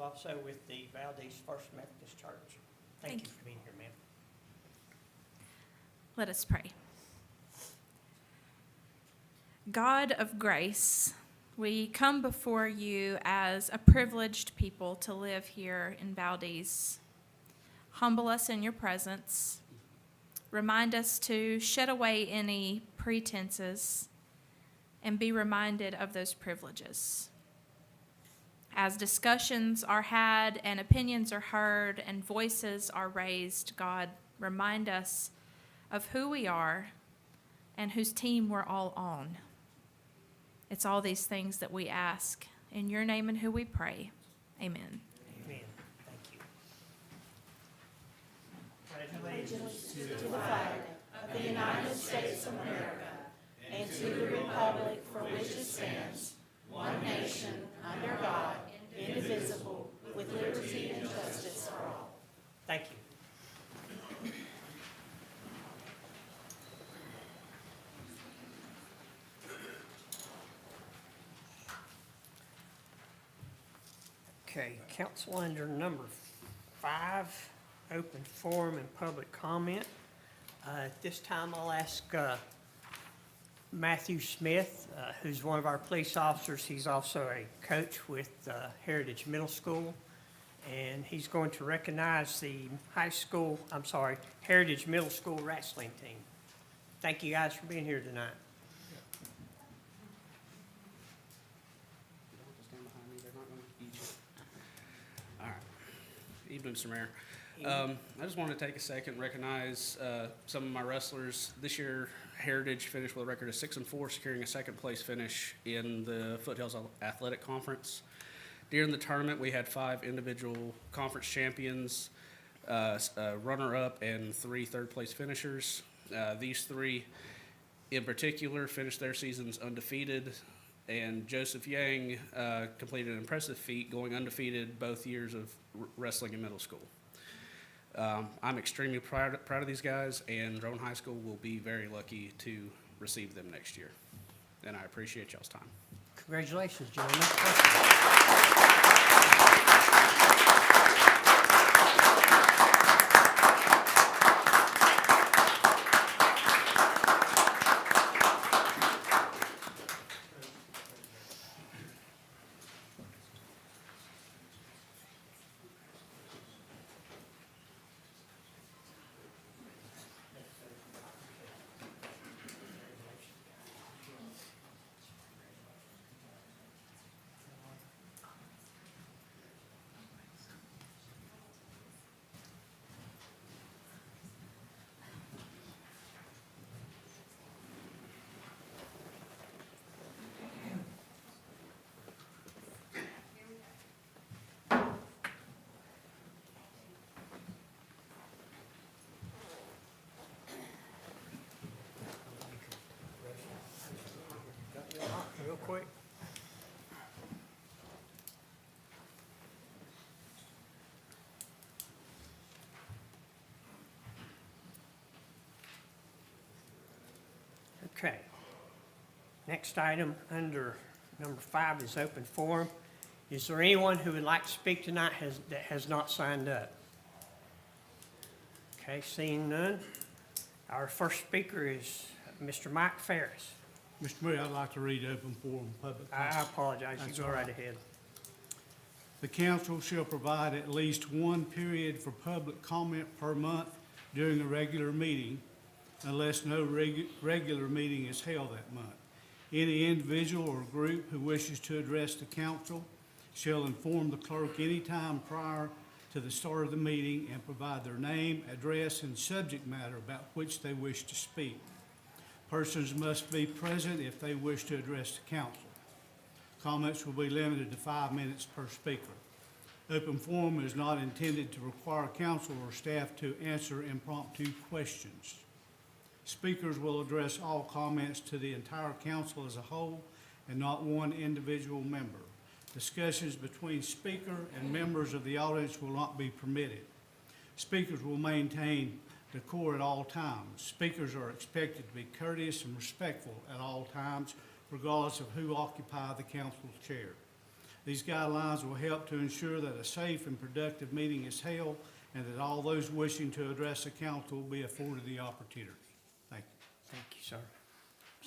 also with the Valdese First Methodist Church. Thank you for being here, ma'am. Let us pray. God of grace, we come before you as a privileged people to live here in Valdese. Humble us in your presence. Remind us to shed away any pretenses and be reminded of those privileges. As discussions are had and opinions are heard and voices are raised, God, remind us of who we are and whose team we're all on. It's all these things that we ask. In your name and who we pray. Amen. Amen. Thank you. Allegiance to the flag of the United States of America and to the republic for which it stands, one nation, under God, indivisible, with liberty and justice for all. Thank you. Okay, council under number 5, open forum and public comment. At this time, I'll ask Matthew Smith, who's one of our police officers. He's also a coach with Heritage Middle School, and he's going to recognize the Heritage Middle School wrestling team. Thank you guys for being here tonight. All right. Evening, Mr. Mayor. I just wanted to take a second and recognize some of my wrestlers. This year, Heritage finished with a record of 6-4, securing a second-place finish in the Foothills Athletic Conference. During the tournament, we had 5 individual conference champions, a runner-up, and 3 third-place finishers. These 3, in particular, finished their seasons undefeated, and Joseph Yang completed an impressive feat, going undefeated both years of wrestling in middle school. I'm extremely proud of these guys, and Roan High School will be very lucky to receive them next year. And I appreciate y'all's time. Congratulations, gentlemen. Real quick. Okay. Next item under number 5 is open forum. Is there anyone who would like to speak tonight that has not signed up? Okay, seeing none. Our first speaker is Mr. Mike Ferris. Mr. Mayor, I'd like to read open forum public comment. I apologize. You That's go all right right. ahead. The council shall provide at least one period for public comment per month during a regular meeting unless no regular meeting is held that month. Any individual or group who wishes to address the council shall inform the clerk any time prior to the start of the meeting and provide their name, address, and subject matter about which they wish to speak. Persons must be present if they wish to address the council. Comments will be limited to 5 minutes per speaker. Open forum is not intended to require council or staff to answer impromptu questions. Speakers will address all comments to the entire council as a whole and not one individual member. Discussions between speaker and members of the audience will not be permitted. Speakers will maintain decor at all times. Speakers are expected to be courteous and respectful at all times, regardless of who occupies the council's chair. These guidelines will help to ensure that a safe and productive meeting is held and that all those wishing to address the council will be afforded the opportunity. Thank you. Thank you, sir.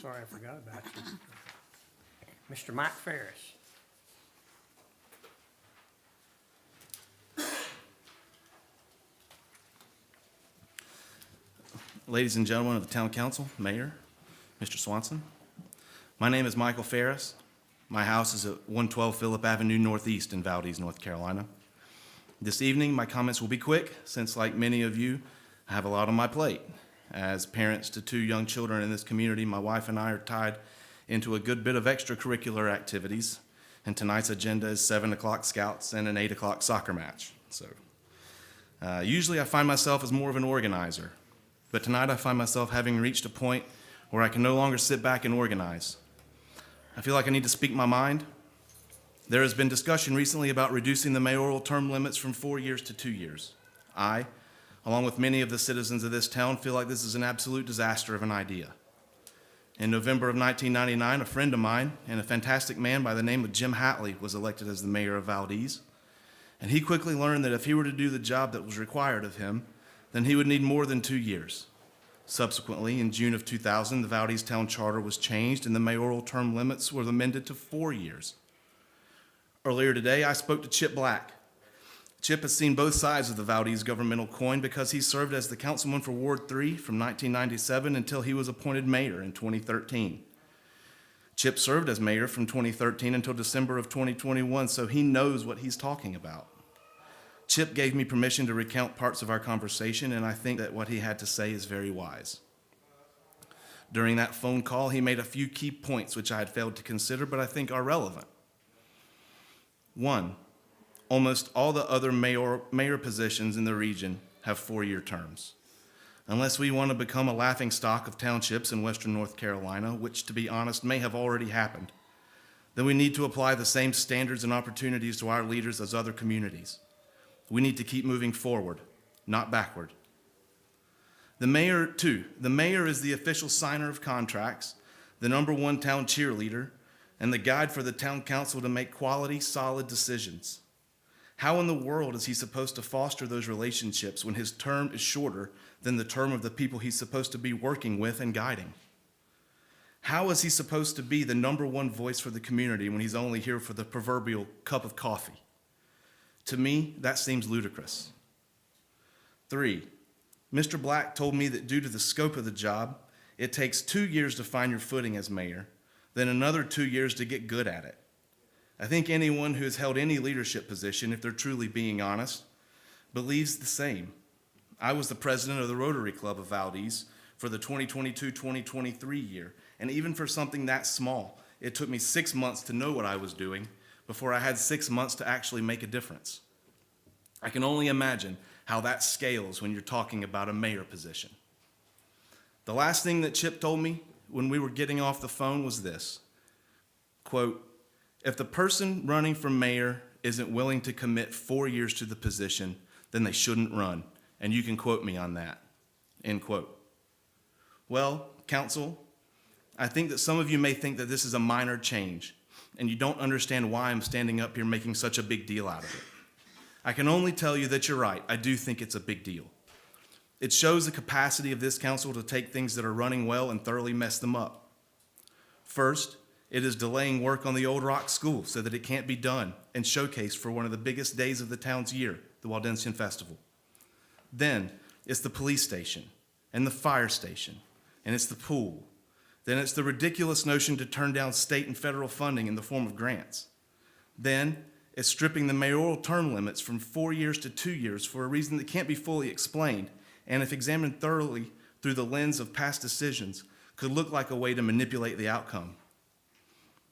Sorry I forgot about you. Mr. Mike Ferris. Ladies and gentlemen of the Town Council, Mayor, Mr. Swanson, my name is Michael Ferris. My house is at 112 Phillip Avenue Northeast in Valdese, North Carolina. This evening, my comments will be quick, since like many of you, I have a lot on my plate. As parents to 2 young children in this community, my wife and I are tied into a good bit of extracurricular activities, and tonight's agenda is 7 o'clock scouts and an 8 o'clock soccer match. So usually I find myself as more of an organizer, but tonight I find myself having reached a point where I can no longer sit back and organize. I feel like I need to speak my mind. There has been discussion recently about reducing the mayoral term limits from 4 years to 2 years. I, along with many of the citizens of this town, feel like this is an absolute disaster of an idea. In November of 1999, a friend of mine and a fantastic man by the name of Jim Hatley was elected as the mayor of Valdese. And he quickly learned that if he were to do the job that was required of him, then he would need more than 2 years. Subsequently, in June of 2000, the Valdese Town Charter was changed and the mayoral term limits were amended to 4 years. Earlier today, I spoke to Chip Black. Chip has seen both sides of the Valdese governmental coin because he served as the councilman for Ward 3 from 1997 until he was appointed mayor in 2013. Chip served as mayor from 2013 until December of 2021, so he knows what he's talking about. Chip gave me permission to recount parts of our conversation, and I think that what he had to say is very wise. During that phone call, he made a few key points which I had failed to consider, but I think are relevant. 1, almost all the other mayor positions in the region have 4-year terms. Unless we want to become a laughingstock of townships in western North Carolina, which, to be honest, may have already happened, then we need to apply the same standards and opportunities to our leaders as other communities. We need to keep moving forward, not backward. The mayor is the official signer of contracts, the #1 town cheerleader, and the guide for the town council to make quality, solid decisions. How in the world is he supposed to foster those relationships when his term is shorter than the term of the people he's supposed to be working with and guiding? How is he supposed to be the #1 voice for the community when he's only here for the proverbial cup of coffee? To me, that seems ludicrous. 3, Mr. Black told me that due to the scope of the job, it takes 2 years to find your footing as mayor, then another 2 years to get good at it. I think anyone who has held any leadership position, if they're truly being honest, believes the same. I was the president of the Rotary Club of Valdese for the 2022-2023 year, and even for something that small, it took me 6 months to know what I was doing before I had 6 months to actually make a difference. I can only imagine how that scales when you're talking about a mayor position. The last thing that Chip told me when we were getting off the phone was this, quote, "If the person running for mayor isn't willing to commit 4 years to the position, then they shouldn't run, and you can quote me on that," end quote. Well, council, I think that some of you may think that this is a minor change, and you don't understand why I'm standing up here making such a big deal out of it. I can only tell you that you're right. I do think it's a big deal. It shows the capacity of this council to take things that are running well and thoroughly mess them up. First, it is delaying work on the Old Rock School so that it can't be done and showcased for one of the biggest days of the town's year, the Waldensian Festival. Then, it's the police station and the fire station, and it's the pool. Then it's the ridiculous notion to turn down state and federal funding in the form of grants. Then it's stripping the mayoral term limits from 4 years to 2 years for a reason that can't be fully explained, and if examined thoroughly through the lens of past decisions, could look like a way to manipulate the outcome.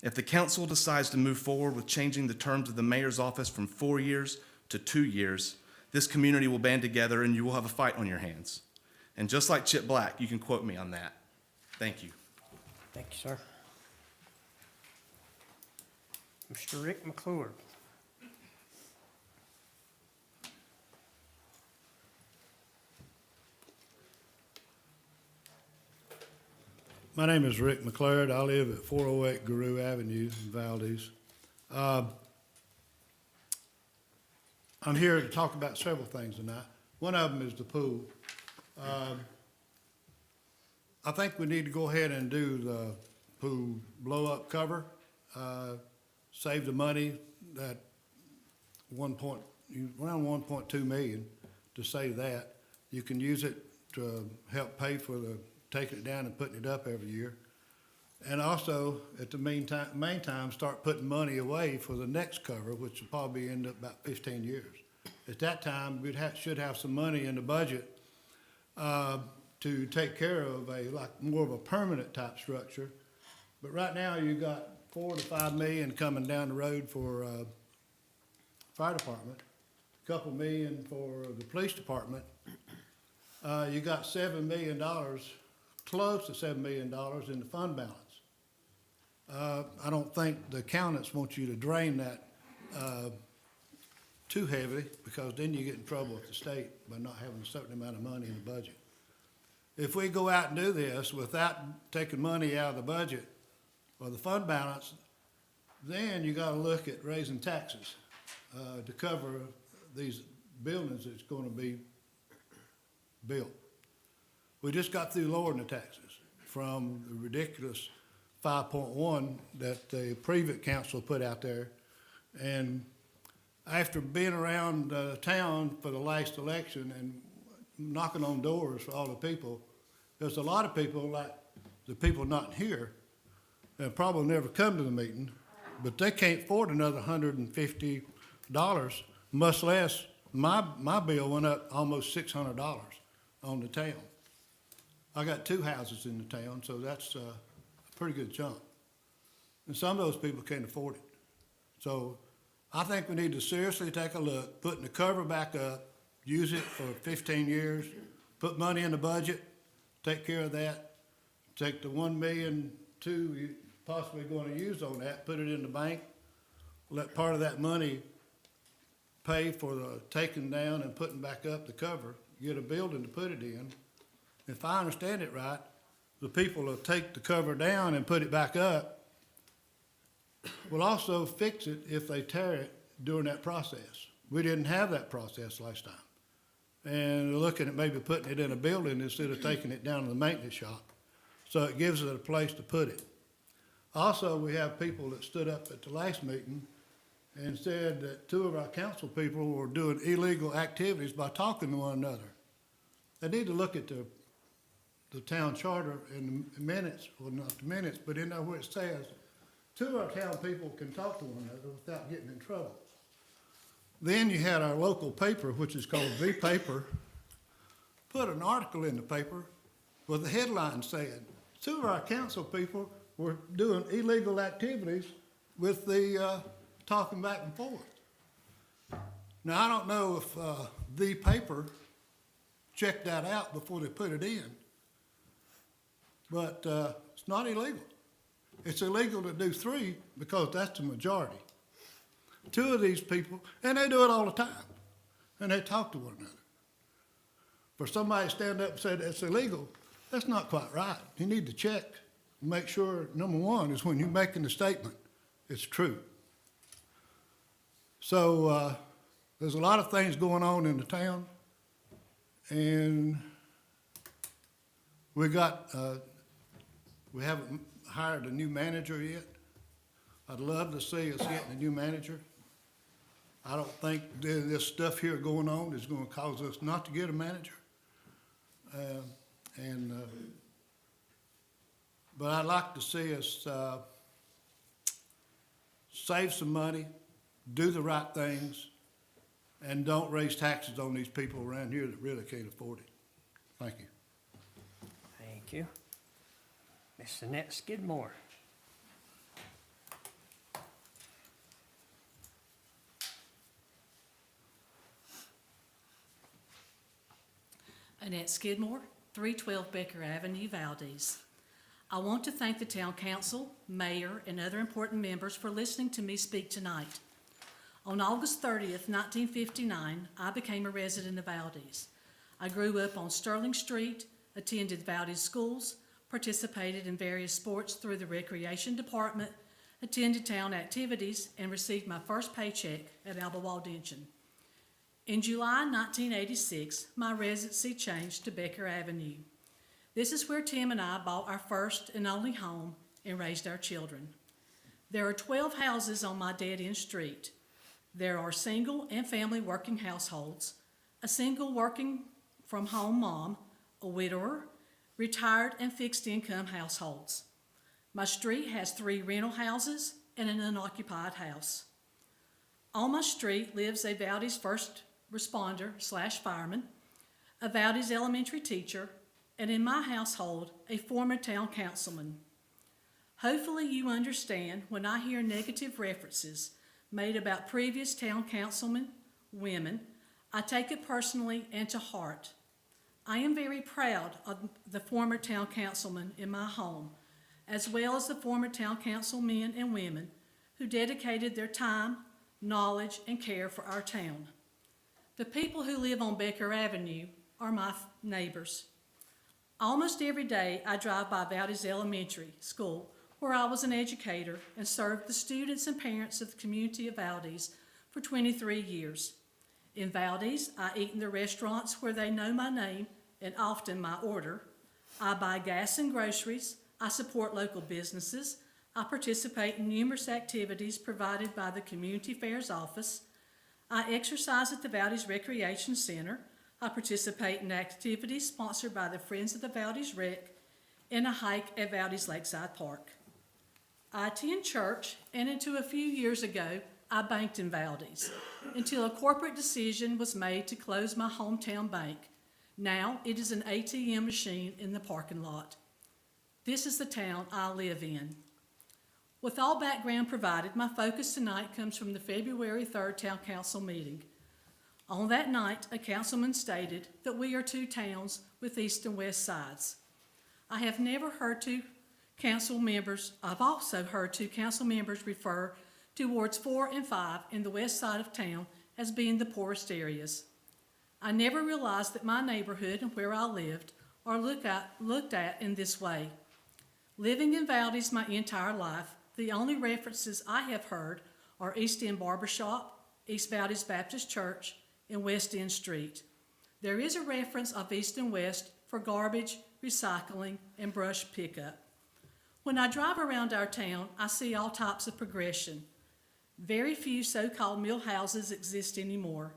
If the council decides to move forward with changing the terms of the mayor's office from 4 years to 2 years, this community will band together and you will have a fight on your hands. And just like Chip Black, you can quote me on that. Thank you. Thank you, sir. Mr. Rick McClure. My name is Rick McLeod. I live at 408 Guru Avenue in Valdese. I'm here to talk about several things tonight. One of them is the pool. I think we need to go ahead and do the pool blow-up cover, save the money, that around 1.2 million to save that. You can use it to help pay for taking it down and putting it up every year. And also, at the main time, start putting money away for the next cover, which will probably end up about 15 years. At that time, we should have some money in the budget to take care of more of a permanent type structure. But right now, you got 4 to 5 million coming down the road for fire department, a couple million for the police department. You got $7 million, close to $7 million in the fund balance. I don't think the accountants want you to drain that too heavily, because then you get in trouble with the state by not having a certain amount of money in the budget. If we go out and do this without taking money out of the budget or the fund balance, then you gotta look at raising taxes to cover these buildings that's gonna be built. We just got through lowering the taxes from the ridiculous 5.1 that the previous council put out there. And after being around town for the last election and knocking on doors for all the people, there's a lot of people, like the people not here, that probably never come to the meeting, but they can't afford another $150, much less my bill went up almost $600 on the town. I got 2 houses in the town, so that's a pretty good chunk. And some of those people can't afford it. So I think we need to seriously take a look, putting the cover back up, use it for 15 years, put money in the budget, take care of that, take the 1.2 million you possibly going to use on that, put it in the bank, let part of that money pay for the taking down and putting back up the cover, get a building to put it in. If I understand it right, the people will take the cover down and put it back up will also fix it if they tear it during that process. We didn't have that process last time. And they're looking at maybe putting it in a building instead of taking it down to the maintenance shop. So it gives it a place to put it. Also, we have people that stood up at the last meeting and said that 2 of our council people were doing illegal activities by talking to one another. They need to look at the town charter and the minutes, well, not the minutes, but in there where it says 2 of our town people can talk to one another without getting in trouble. Then you had our local paper, which is called The Paper, put an article in the paper with a headline saying 2 of our council people were doing illegal activities with the talking back and forth. Now, I don't know if The Paper checked that out before they put it in, but it's not illegal. It's illegal to do 3 because that's the majority. 2 of these people, and they do it all the time, and they talk to one another. For somebody to stand up and say that's illegal, that's not quite right. You need to check and make sure, number one, is when you're making the statement, it's true. So there's a lot of things going on in the town, and we haven't hired a new manager yet. I'd love to see us getting a new manager. I don't think this stuff here going on is going to cause us not to get a manager. But I'd like to see us save some money, do the right things, and don't raise taxes on these people around here that really can't afford it. Thank you. Thank you. Miss Annette Skidmore. Annette Skidmore, 312 Becker Avenue, Valdese. I want to thank the town council, mayor, and other important members for listening to me speak tonight. On August 30th, 1959, I became a resident of Valdese. I grew up on Sterling Street, attended Valdese schools, participated in various sports through the recreation department, attended town activities, and received my first paycheck at Alba Waldensian. In July 1986, my residency changed to Becker Avenue. This is where Tim and I bought our first and only home and raised our children. There are 12 houses on my dead-end street. There are single and family working households, a single working from home mom, a widower, retired and fixed income households. My street has 3 rental houses and an unoccupied house. On my street lives a Valdese first responder / fireman, a Valdese elementary teacher, and in my household, a former town councilman. Hopefully you understand when I hear negative references made about previous town councilmen, women, I take it personally and to heart. I am very proud of the former town councilman in my home, as well as the former town council men and women who dedicated their time, knowledge, and care for our town. The people who live on Becker Avenue are my neighbors. Almost every day I drive by Valdese Elementary School, where I was an educator and served the students and parents of the community of Valdese for 23 years. In Valdese, I eat in the restaurants where they know my name and often my order. I buy gas and groceries. I support local businesses. I participate in numerous activities provided by the Community Affairs Office. I exercise at the Valdese Recreation Center. I participate in activities sponsored by the Friends of the Valdese Rec, and I hike at Valdese Lakeside Park. I attend church, and until a few years ago, I banked in Valdese, until a corporate decision was made to close my hometown bank. Now it is an ATM machine in the parking lot. This is the town I live in. With all background provided, my focus tonight comes from the February 3rd Town Council meeting. On that night, a councilman stated that we are 2 towns with east and west sides. I've also heard 2 council members refer to wards 4 and 5 in the west side of town as being the poorest areas. I never realized that my neighborhood and where I lived are looked at in this way. Living in Valdese my entire life, the only references I have heard are East End Barbershop, East Valdese Baptist Church, and West End Street. There is a reference of East and West for garbage, recycling, and brush pickup. When I drive around our town, I see all types of progression. Very few so-called mill houses exist anymore.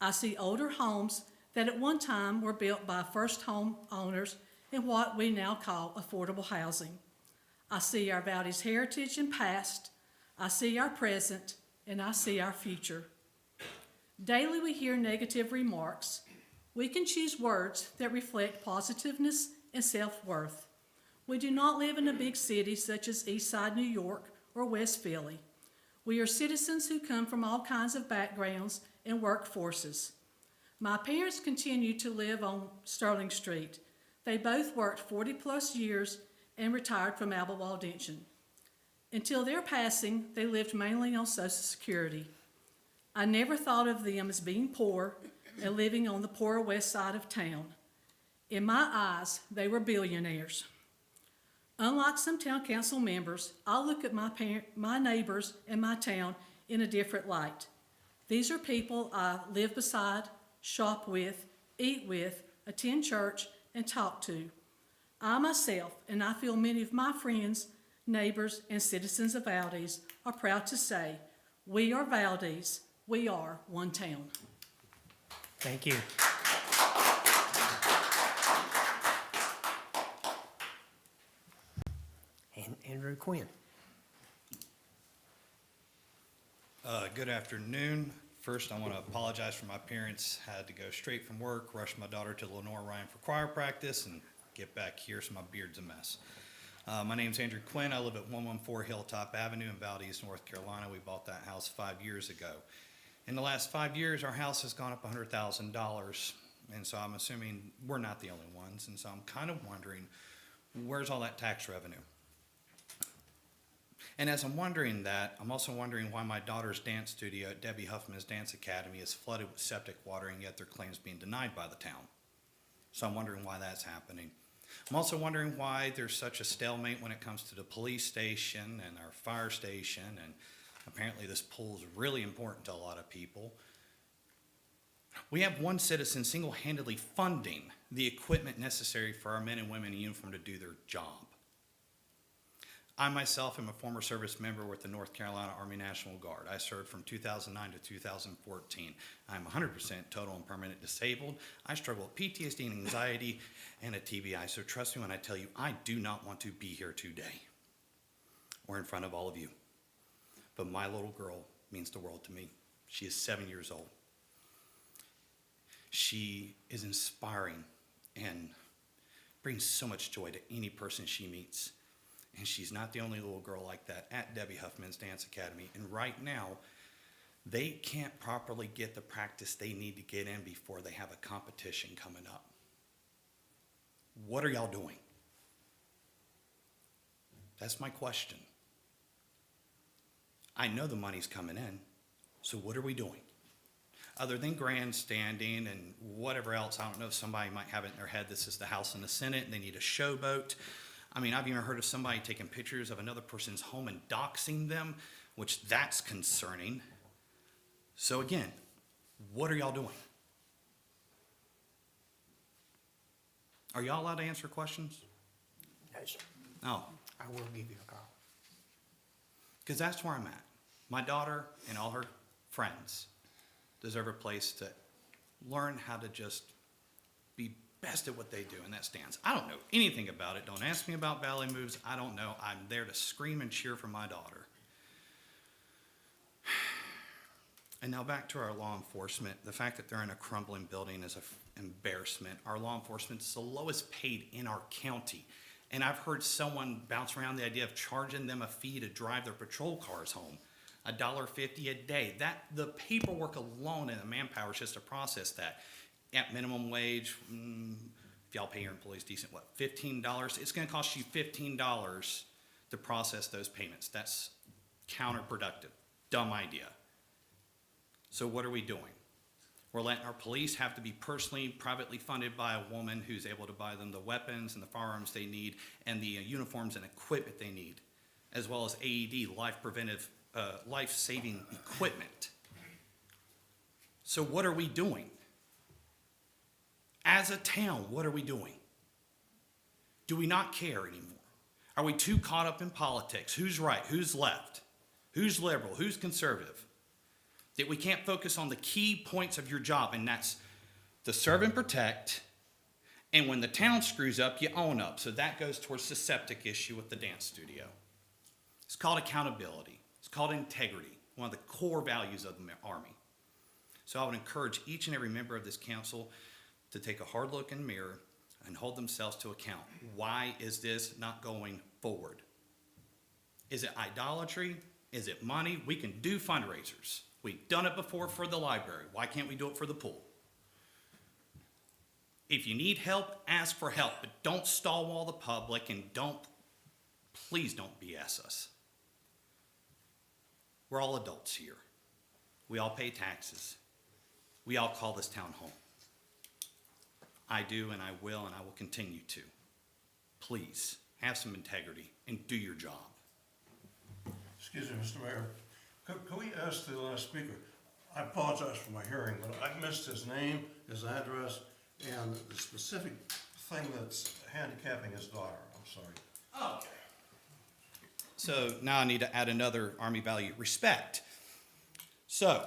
I see older homes that at one time were built by first home owners in what we now call affordable housing. I see our Valdese heritage and past, I see our present, and I see our future. Daily we hear negative remarks. We can choose words that reflect positiveness and self-worth. We do not live in a big city such as Eastside New York or West Philly. We are citizens who come from all kinds of backgrounds and workforces. My parents continue to live on Sterling Street. They both worked 40 plus years and retired from Alba Waldensian. Until their passing, they lived mainly on Social Security. I never thought of them as being poor and living on the poor west side of town. In my eyes, they were billionaires. Unlike some town council members, I look at my neighbors and my town in a different light. These are people I live beside, shop with, eat with, attend church, and talk to. I myself, and I feel many of my friends, neighbors, and citizens of Valdese are proud to say, we are Valdese, we are one town. Thank you. And Andrew Quinn. Good afternoon. First, I want to apologize for my parents. Had to go straight from work, rush my daughter to Lenore Ryan for choir practice, and get back here, so my beard's a mess. My name's Andrew Quinn. I live at 114 Hilltop Avenue in Valdese, North Carolina. We bought that house 5 years ago. In the last 5 years, our house has gone up $100,000, and so I'm assuming we're not the only ones, and so I'm kind of wondering, where's all that tax revenue? And as I'm wondering that, I'm also wondering why my daughter's dance studio at Debbie Huffman's Dance Academy is flooded with septic water, and yet their claims being denied by the town. So I'm wondering why that's happening. I'm also wondering why there's such a stalemate when it comes to the police station and our fire station, and apparently this pool is really important to a lot of people. We have one citizen single-handedly funding the equipment necessary for our men and women in uniform to do their job. I myself am a former service member with the North Carolina Army National Guard. I served from 2009 to 2014. I'm 100% total and permanent disabled. I struggle with PTSD and anxiety and a TBI, so trust me when I tell you, I do not want to be here today or in front of all of you. But my little girl means the world to me. She is 7 years old. She is inspiring and brings so much joy to any person she meets. And she's not the only little girl like that at Debbie Huffman's Dance Academy. And right now, they can't properly get the practice they need to get in before they have a competition coming up. What are y'all doing? That's my question. I know the money's coming in, so what are we doing? Other than grandstanding and whatever else, I don't know if somebody might have it in their head, this is the House and the Senate, and they need a showboat. I mean, I've even heard of somebody taking pictures of another person's home and doxing them, which that's concerning. So again, what are y'all doing? Are y'all allowed to answer questions? No, sir. No, I will give you a call. because that's where I'm at. My daughter and all her friends deserve a place to learn how to just be best at what they do, and that stands. I don't know anything about it. Don't ask me about ballet moves. I don't know. I'm there to scream and cheer for my daughter. And now back to our law enforcement. The fact that they're in a crumbling building is an embarrassment. Our law enforcement is the lowest paid in our county. And I've heard someone bounce around the idea of charging them a fee to drive their patrol cars home. $1.50 a day. The paperwork alone and the manpower is just to process that. At minimum wage, if y'all pay your employees decent, what, $15? It's gonna cost you $15 to process those payments. That's counterproductive. Dumb idea. So what are we doing? We're letting our police have to be personally, privately funded by a woman who's able to buy them the weapons and the firearms they need and the uniforms and equipment they need, as well as AED, life-saving equipment. So what are we doing? As a town, what are we doing? Do we not care anymore? Are we too caught up in politics? Who's right? Who's left? Who's liberal? Who's conservative? That we can't focus on the key points of your job, and that's to serve and protect, and when the town screws up, you own up. So that goes towards the septic issue with the dance studio. It's called accountability. It's called integrity, one of the core values of the Army. So I would encourage each and every member of this council to take a hard look in the mirror and hold themselves to account. Why is this not going forward? Is it idolatry? Is it money? We can do fundraisers. We've done it before for the library. Why can't we do it for the pool? If you need help, ask for help, but don't stalwall the public and please don't BS us. We're all adults here. We all pay taxes. We all call this town home. I do, and I will continue to. Please, have some integrity and do your job. Excuse me, Mr. Mayor. Could we ask the last speaker, I apologize for my hearing, but I missed his name, his address, and the specific thing that's handicapping his daughter. I'm sorry. Okay. So now I need to add another Army value, respect. So,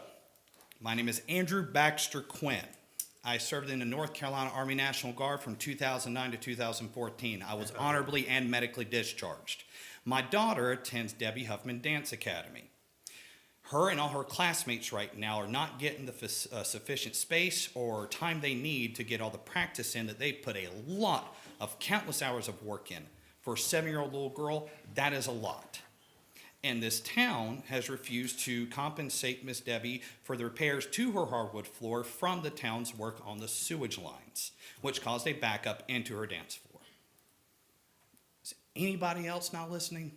my name is Andrew Baxter Quinn. I served in the North Carolina Army National Guard from 2009 to 2014. I was honorably and medically discharged. My daughter attends Debbie Huffman Dance Academy. Her and all her classmates right now are not getting the sufficient space or time they need to get all the practice in that they put a lot of countless hours of work in. For a 7-year-old little girl, that is a lot. And this town has refused to compensate Miss Debbie for the repairs to her hardwood floor from the town's work on the sewage lines, which caused a backup into her dance floor. Is anybody else not listening?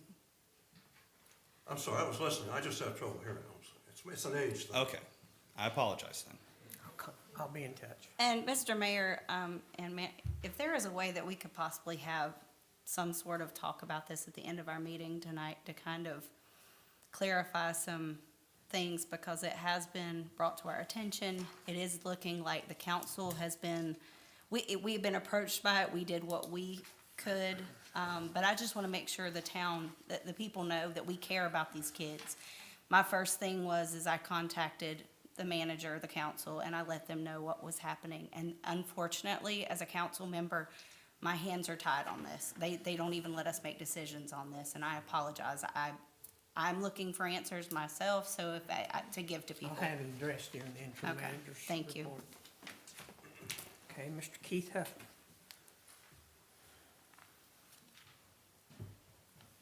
I'm sorry, I was listening. I just have trouble hearing. It's an age thing. Okay, I apologize then. I'll be in touch. And Mr. Mayor, if there is a way that we could possibly have some sort of talk about this at the end of our meeting tonight to kind of clarify some things because it has been brought to our attention. It is looking like the council has been, we've been approached by it. We did what we could. But I just want to make sure the town, that the people know that we care about these kids. My first thing is I contacted the manager of the council and I let them know what was happening. And unfortunately, as a council member, my hands are tied on this. They don't even let us make decisions on this, and I apologize. I'm looking for answers myself, so to give to people. I'll have it addressed during the interim Okay, manager's thank you. report. Okay, Mr. Keith Huffman.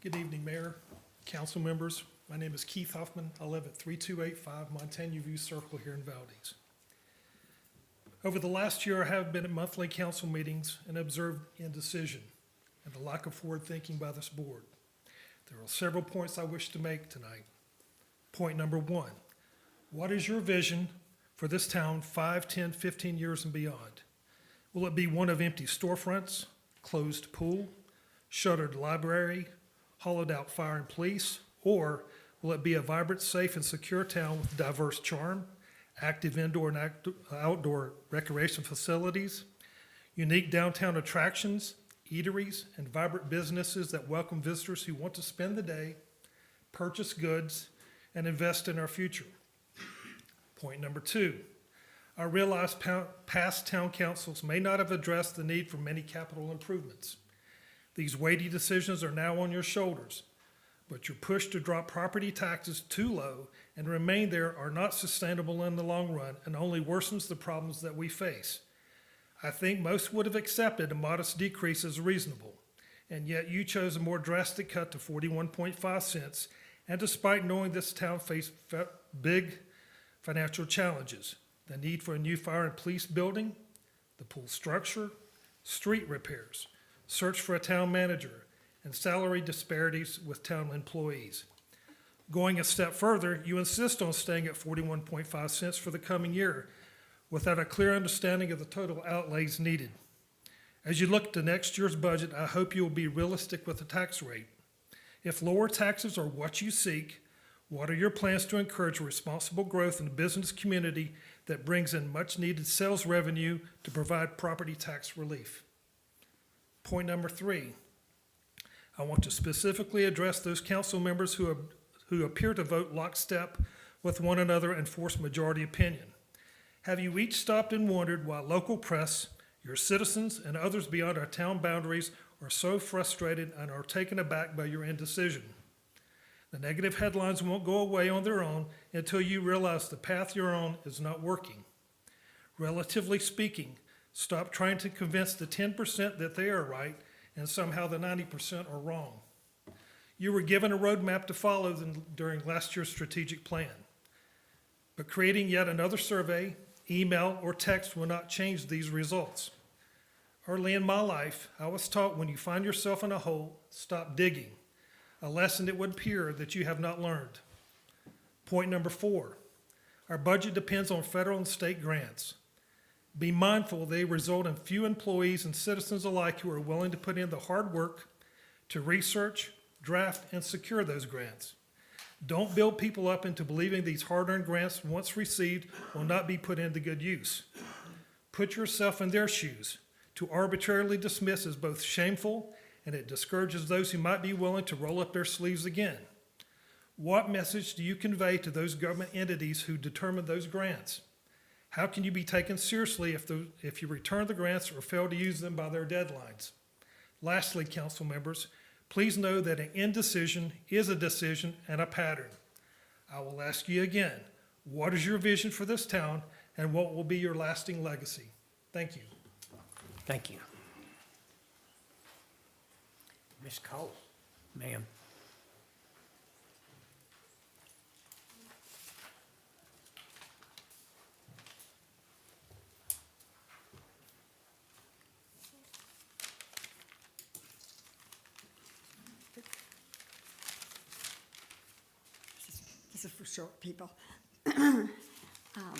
Good evening, Mayor, council members. My name is Keith Huffman. I live at 3285 Montana View Circle here in Valdese. Over the last year, I have been at monthly council meetings and observed indecision and the lack of forward thinking by this board. There are several points I wish to make tonight. Point number one, what is your vision for this town 5, 10, 15 years and beyond? Will it be one of empty storefronts, closed pool, shuttered library, hollowed out fire and police, or will it be a vibrant, safe, and secure town with diverse charm, active indoor and outdoor recreation facilities, unique downtown attractions, eateries, and vibrant businesses that welcome visitors who want to spend the day, purchase goods, and invest in our future? Point number two, I realize past town councils may not have addressed the need for many capital improvements. These weighty decisions are now on your shoulders, but your push to drop property taxes too low and remain there are not sustainable in the long run and only worsens the problems that we face. I think most would have accepted a modest decrease as reasonable, and yet you chose a more drastic cut to 41.5 cents, and despite knowing this town faced big financial challenges, the need for a new fire and police building, the pool structure, street repairs, search for a town manager, and salary disparities with town employees. Going a step further, you insist on staying at 41.5 cents for the coming year without a clear understanding of the total outlays needed. As you look to next year's budget, I hope you will be realistic with the tax rate. If lower taxes are what you seek, what are your plans to encourage responsible growth in the business community that brings in much-needed sales revenue to provide property tax relief? Point number three, I want to specifically address those council members who appear to vote lockstep with one another and force majority opinion. Have you each stopped and wondered why local press, your citizens, and others beyond our town boundaries are so frustrated and are taken aback by your indecision? The negative headlines won't go away on their own until you realize the path you're on is not working. Relatively speaking, stop trying to convince the 10% that they are right and somehow the 90% are wrong. You were given a roadmap to follow during last year's strategic plan. But creating yet another survey, email, or text will not change these results. Early in my life, I was taught when you find yourself in a hole, stop digging, a lesson it would appear that you have not learned. Point number four, our budget depends on federal and state grants. Be mindful they result in few employees and citizens alike who are willing to put in the hard work to research, draft, and secure those grants. Don't build people up into believing these hard-earned grants, once received, will not be put into good use. Put yourself in their shoes. To arbitrarily dismiss is both shameful and it discourages those who might be willing to roll up their sleeves again. What message do you convey to those government entities who determine those grants? How can you be taken seriously if you return the grants or fail to use them by their deadlines? Lastly, council members, please know that an indecision is a decision and a pattern. I will ask you again, what is your vision for this town and what will be your lasting legacy? Thank you. Thank you. Ms. Cole, ma'am. This is for short people.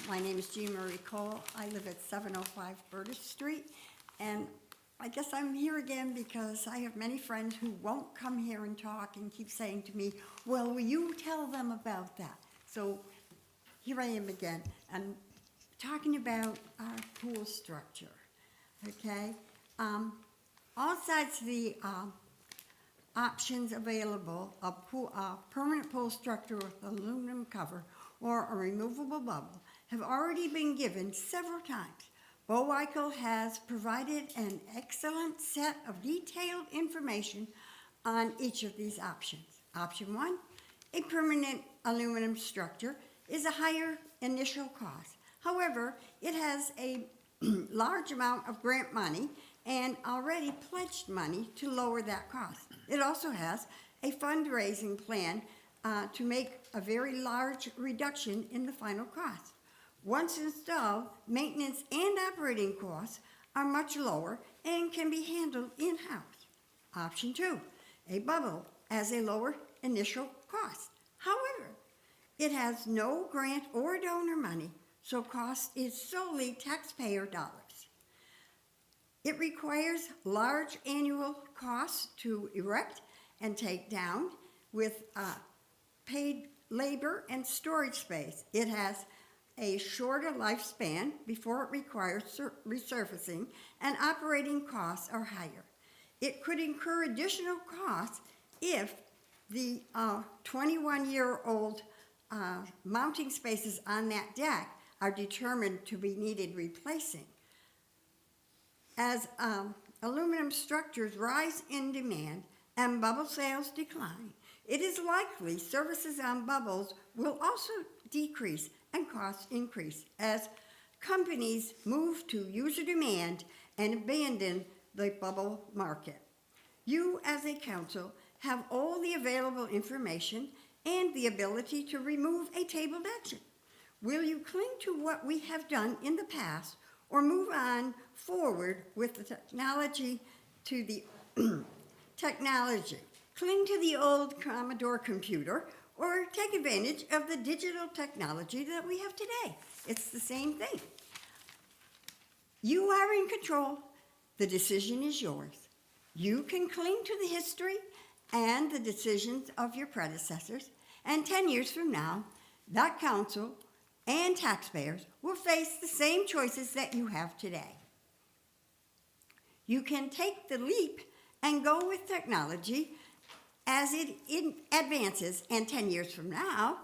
My name is Jean Marie Cole. I live at 705 Burdiss Street, and I guess I'm here again because I have many friends who won't come here and talk and keep saying to me, well, will you tell them about that? So here I am again, and talking about our pool structure, okay? All sides of the options available, a permanent pool structure with aluminum cover or a removable bubble, have already been given several times. Bo Weichel has provided an excellent set of detailed information on each of these options. Option 1, a permanent aluminum structure is a higher initial cost. However, it has a large amount of grant money and already pledged money to lower that cost. It also has a fundraising plan to make a very large reduction in the final cost. Once installed, maintenance and operating costs are much lower and can be handled in-house. Option 2, a bubble as a lower initial cost. However, it has no grant or donor money, so cost is solely taxpayer dollars. It requires large annual costs to erect and take down with paid labor and storage space. It has a shorter lifespan before it requires resurfacing, and operating costs are higher. It could incur additional costs if the 21-year-old mounting spaces on that deck are determined to be needed replacing. As aluminum structures rise in demand and bubble sales decline, it is likely services on bubbles will also decrease and costs increase as companies move to user demand and abandon the bubble market. You, as a council, have all the available information and the ability to remove a tabled action. Will you cling to what we have done in the past or move on forward with the technology to the technology? Cling to the old Commodore computer or take advantage of the digital technology that we have today. It's the same thing. You are in control. The decision is yours. You can cling to the history and the decisions of your predecessors, and 10 years from now, that council and taxpayers will face the same choices that you have today. You can take the leap and go with technology as it advances, and 10 years from now,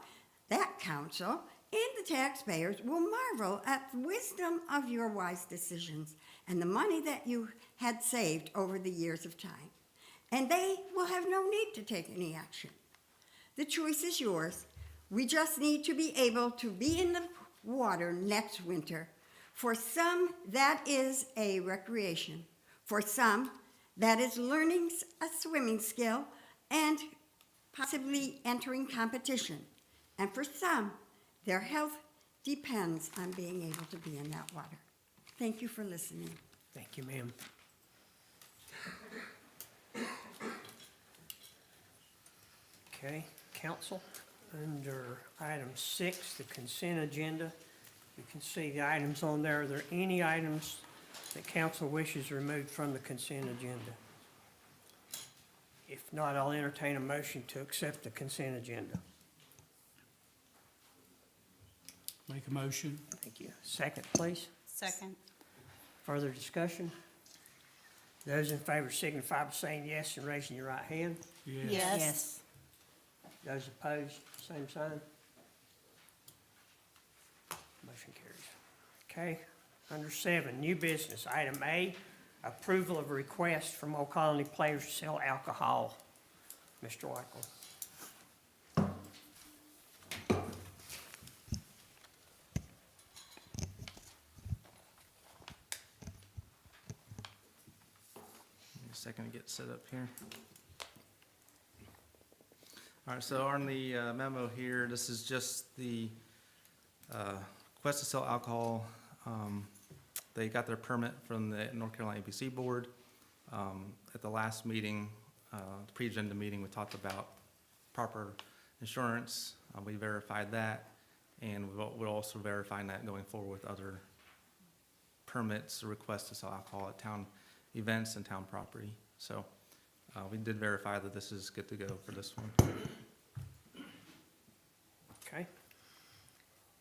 that council and the taxpayers will marvel at the wisdom of your wise decisions and the money that you had saved over the years of time. And they will have no need to take any action. The choice is yours. We just need to be able to be in the water next winter. For some, that is a recreation. For some, that is learning a swimming skill and possibly entering competition. And for some, their health depends on being able to be in that water. Thank you for listening. Thank you, ma'am. Okay, council, under item 6, the consent agenda, you can see the items on there. Are there any items that council wishes removed from the consent agenda? If not, I'll entertain a motion to accept the consent agenda. Make a motion. Thank you. Second, please. Second. Further discussion? Those in favor signify by saying yes and raising your right hand. Yes. Yes. Those opposed, same sign. Motion carries. Okay, under 7, new business. Item A, approval of request from Old Colony Players to sell alcohol. Mr. Weichel. Give me a second to get set up here. All right, so on the memo here, this is just the request to sell alcohol. They got their permit from the North Carolina ABC Board. At the last meeting, the pre-agenda meeting, we talked about proper insurance. We verified that, and we're also verifying that going forward with other permits, requests to sell alcohol at town events and town property. So we did verify that this is good to go for this one. Okay.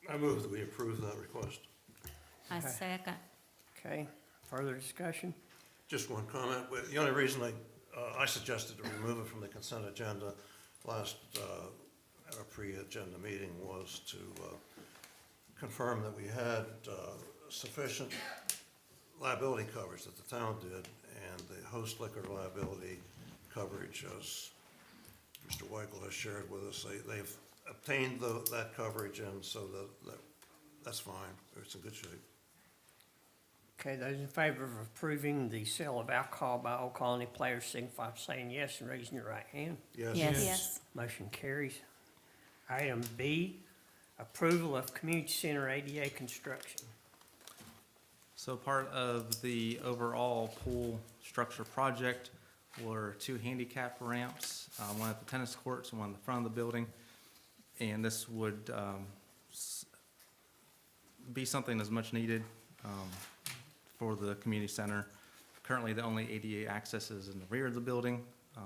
I move that we approve that request. I second. Okay, further discussion? Just one comment. The only reason I suggested to remove it from the consent agenda last, at our pre-agenda meeting was to confirm that we had sufficient liability coverage that the town did, and the host liquor liability coverage, as Mr. Weichel has shared with us, they've obtained that coverage, and so that's fine. It's in good shape. Okay, those in favor of approving the sale of alcohol by Old Colony players signify by saying yes and raising your right hand. Yes. Yes. Motion carries. Item B, approval of community center ADA construction. So part of the overall pool structure project were 2 handicap ramps, one at the tennis courts and one in the front of the building. And this would be something that's much needed for the community center. Currently, the only ADA access is in the rear of the building,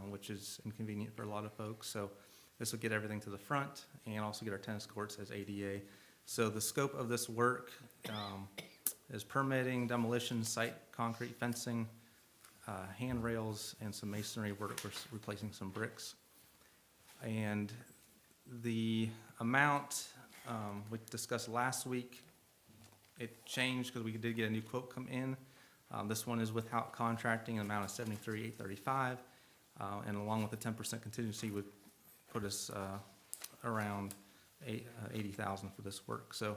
which is inconvenient for a lot of folks. So this will get everything to the front and also get our tennis courts as ADA. So the scope of this work is permitting, demolition, site concrete fencing, handrails, and some masonry work. We're replacing some bricks. And the amount we discussed last week, it changed because we did get a new quote come in. This one is without contracting, an amount of $73,835, and along with the 10% contingency would put us around $80,000 for this work. So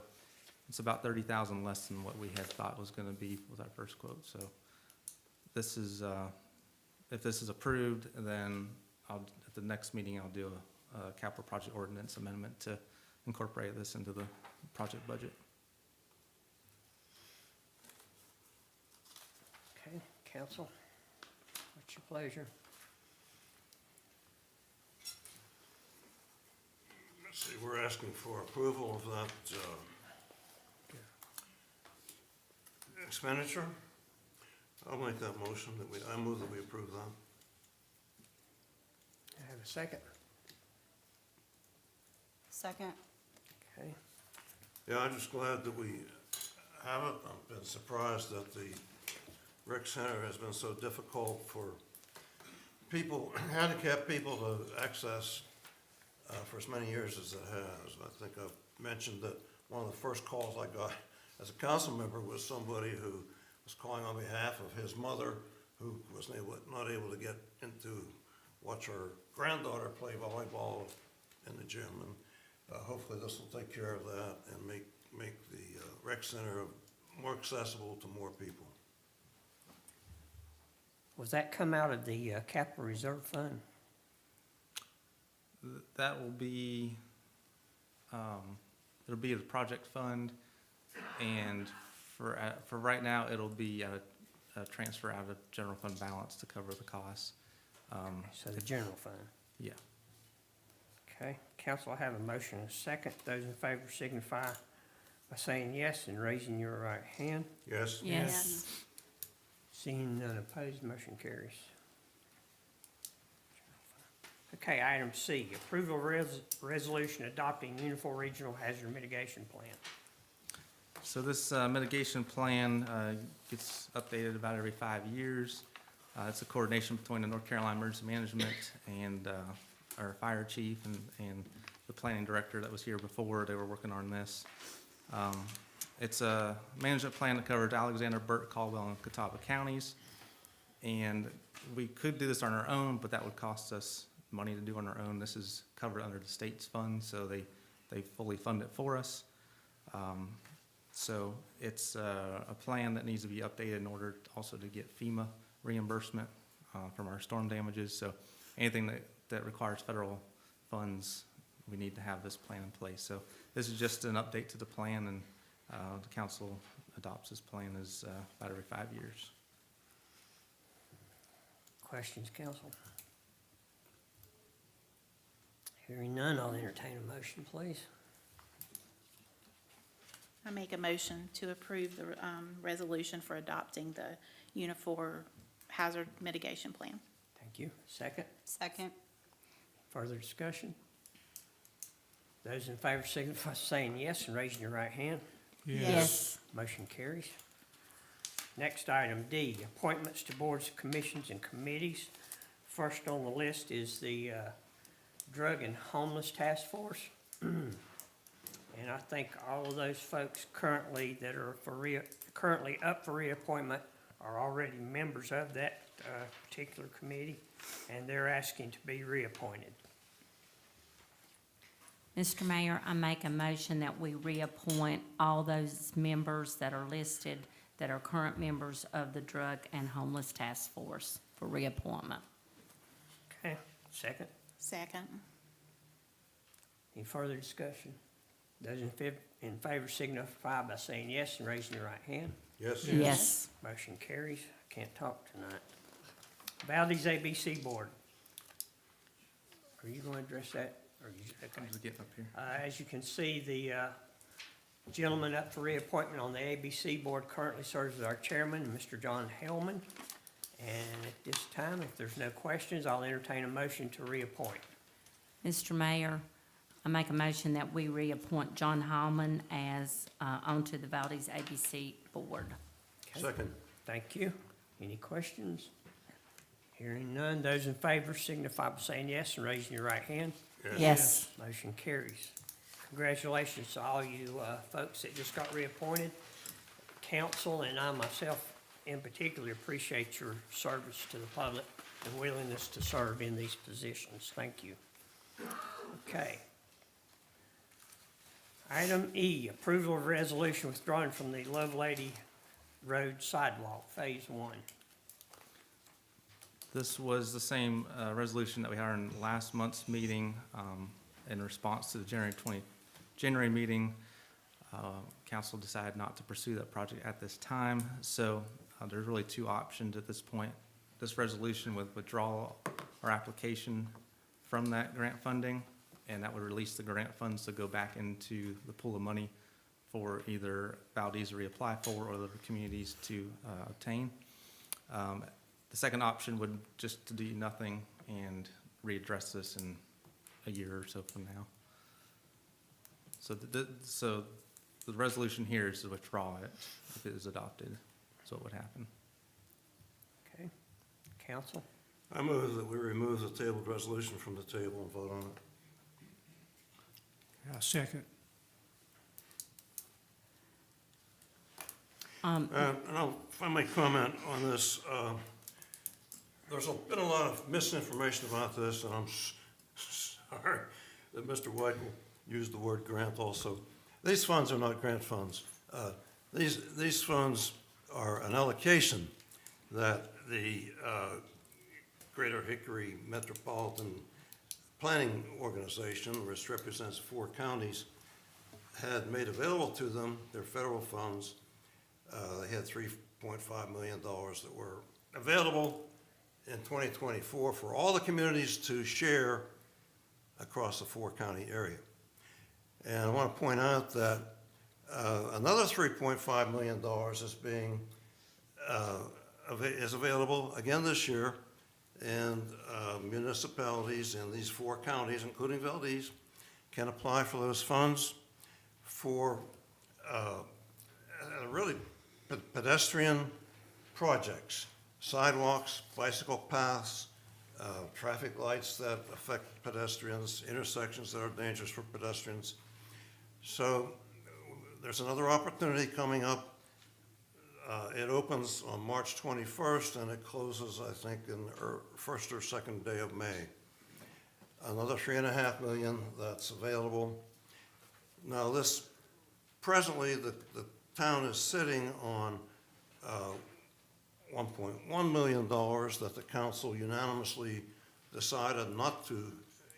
it's about $30,000 less than what we had thought was going to be with our first quote. So this is, if this is approved, then at the next meeting I'll do a capital project ordinance amendment to incorporate this into the project budget. Okay, council, what's your pleasure? Let's see, we're asking for approval of that expenditure. I'll make that motion I move that we approve that. I have a second. Second. Okay, Yeah, I'm just glad that we have it. I've been surprised that the rec center has been so difficult for people, handicapped people to access for as many years as it has. I think I've mentioned that one of the first calls I got as a council member was somebody who was calling on behalf of his mother, who was not able to get in to watch her granddaughter play volleyball in the gym. And hopefully this will take care of that and make the rec center more accessible to more people. was that come out of the capital reserve fund? That will be, it'll be the project fund, and for right now, it'll be a transfer out of general fund balance to cover the costs. So the general fund. Yeah. Okay, council, I have a motion and a second. Those in favor signify by saying yes and raising your right hand. Yes? Yes. Seeing none opposed, motion carries. Okay, item C, approval resolution adopting Uniform Regional Hazard Mitigation Plan. So this mitigation plan gets updated about every 5 years. It's a coordination between the North Carolina Emergency Management and our fire chief and the planning director that was here before. They were working on this. It's a management plan that covers Alexander, Burke, Caldwell, and Catawba counties. And we could do this on our own, but that would cost us money to do on our own. This is covered under the state's fund, so they fully fund it for us. So it's a plan that needs to be updated in order also to get FEMA reimbursement from our storm damages. So anything that requires federal funds, we need to have this plan in place. So this is just an update to the plan, and the council adopts this plan as about every 5 years. Questions, council? Hearing none, I'll entertain a motion, please. I make a motion to approve the resolution for adopting the Uniform Hazard Mitigation Plan. Thank you. Second, Second. further discussion? Those in favor signify by saying yes and raising your right hand. Yes. Motion carries. Next item, D, appointments to boards, commissions, and committees. First on the list is the Drug and Homeless Task Force. And I think all of those folks currently that are currently up for reappointment are already members of that particular committee, and they're asking to be reappointed. Mr. Mayor, I make a motion that we reappoint all those members that are listed that are current members of the Drug and Homeless Task Force for reappointment. Okay, second. Second. Any further discussion? Those in favor signify by saying yes and raising your right hand. Yes. Yes. Motion carries. Can't talk tonight. Valdese ABC Board. Are you going to address that? Or you, okay. As we get up here. As you can see, the gentleman up for reappointment on the ABC Board currently serves as our chairman, Mr. John Hellman. And at this time, if there's no questions, I'll entertain a motion to reappoint. Mr. Mayor, I make a motion that we reappoint John Hallman as, onto the Valdese ABC Board. Okay. Second. Thank you. Any questions? Hearing none, those in favor signify by saying yes and raising your right hand. Yes. Motion carries. Congratulations to all you folks that just got reappointed. Council and I myself in particular appreciate your service to the public and willingness to serve in these positions. Thank you. Okay. Item E, approval of resolution withdrawing from the Lovelady Road sidewalk, Phase 1. This was the same resolution that we had in last month's meeting in response to the January meeting. Council decided not to pursue that project at this time, so there's really two options at this point. This resolution would withdraw our application from that grant funding, and that would release the grant funds to go back into the pool of money for either Valdese to reapply for or other communities to obtain. The second option would just to do nothing and readdress this in a year or so from now. So the resolution here is to withdraw it if it is adopted. That's what would happen. Okay. Council? I move that we remove the tabled resolution from the table and vote on it. Second. And if I may comment on this, there's been a lot of misinformation about this, and I'm sorry that Mr. White used the word grant also. These funds are not grant funds. These funds are an allocation that the Greater Hickory Metropolitan Planning Organization, which represents 4 counties, had made available to them. Their federal funds. They had $3.5 million that were available in 2024 for all the communities to share across the 4-county area. And I want to point out that another $3.5 million is available again this year, and municipalities in these 4 counties, including Valdese, can apply for those funds for really pedestrian projects, sidewalks, bicycle paths, traffic lights that affect pedestrians, intersections that are dangerous for pedestrians. So there's another opportunity coming up. It opens on March 21st and it closes, I think, in the first or second day of May. Another $3.5 million that's available. Now this, presently the town is sitting on $1.1 million that the council unanimously decided not to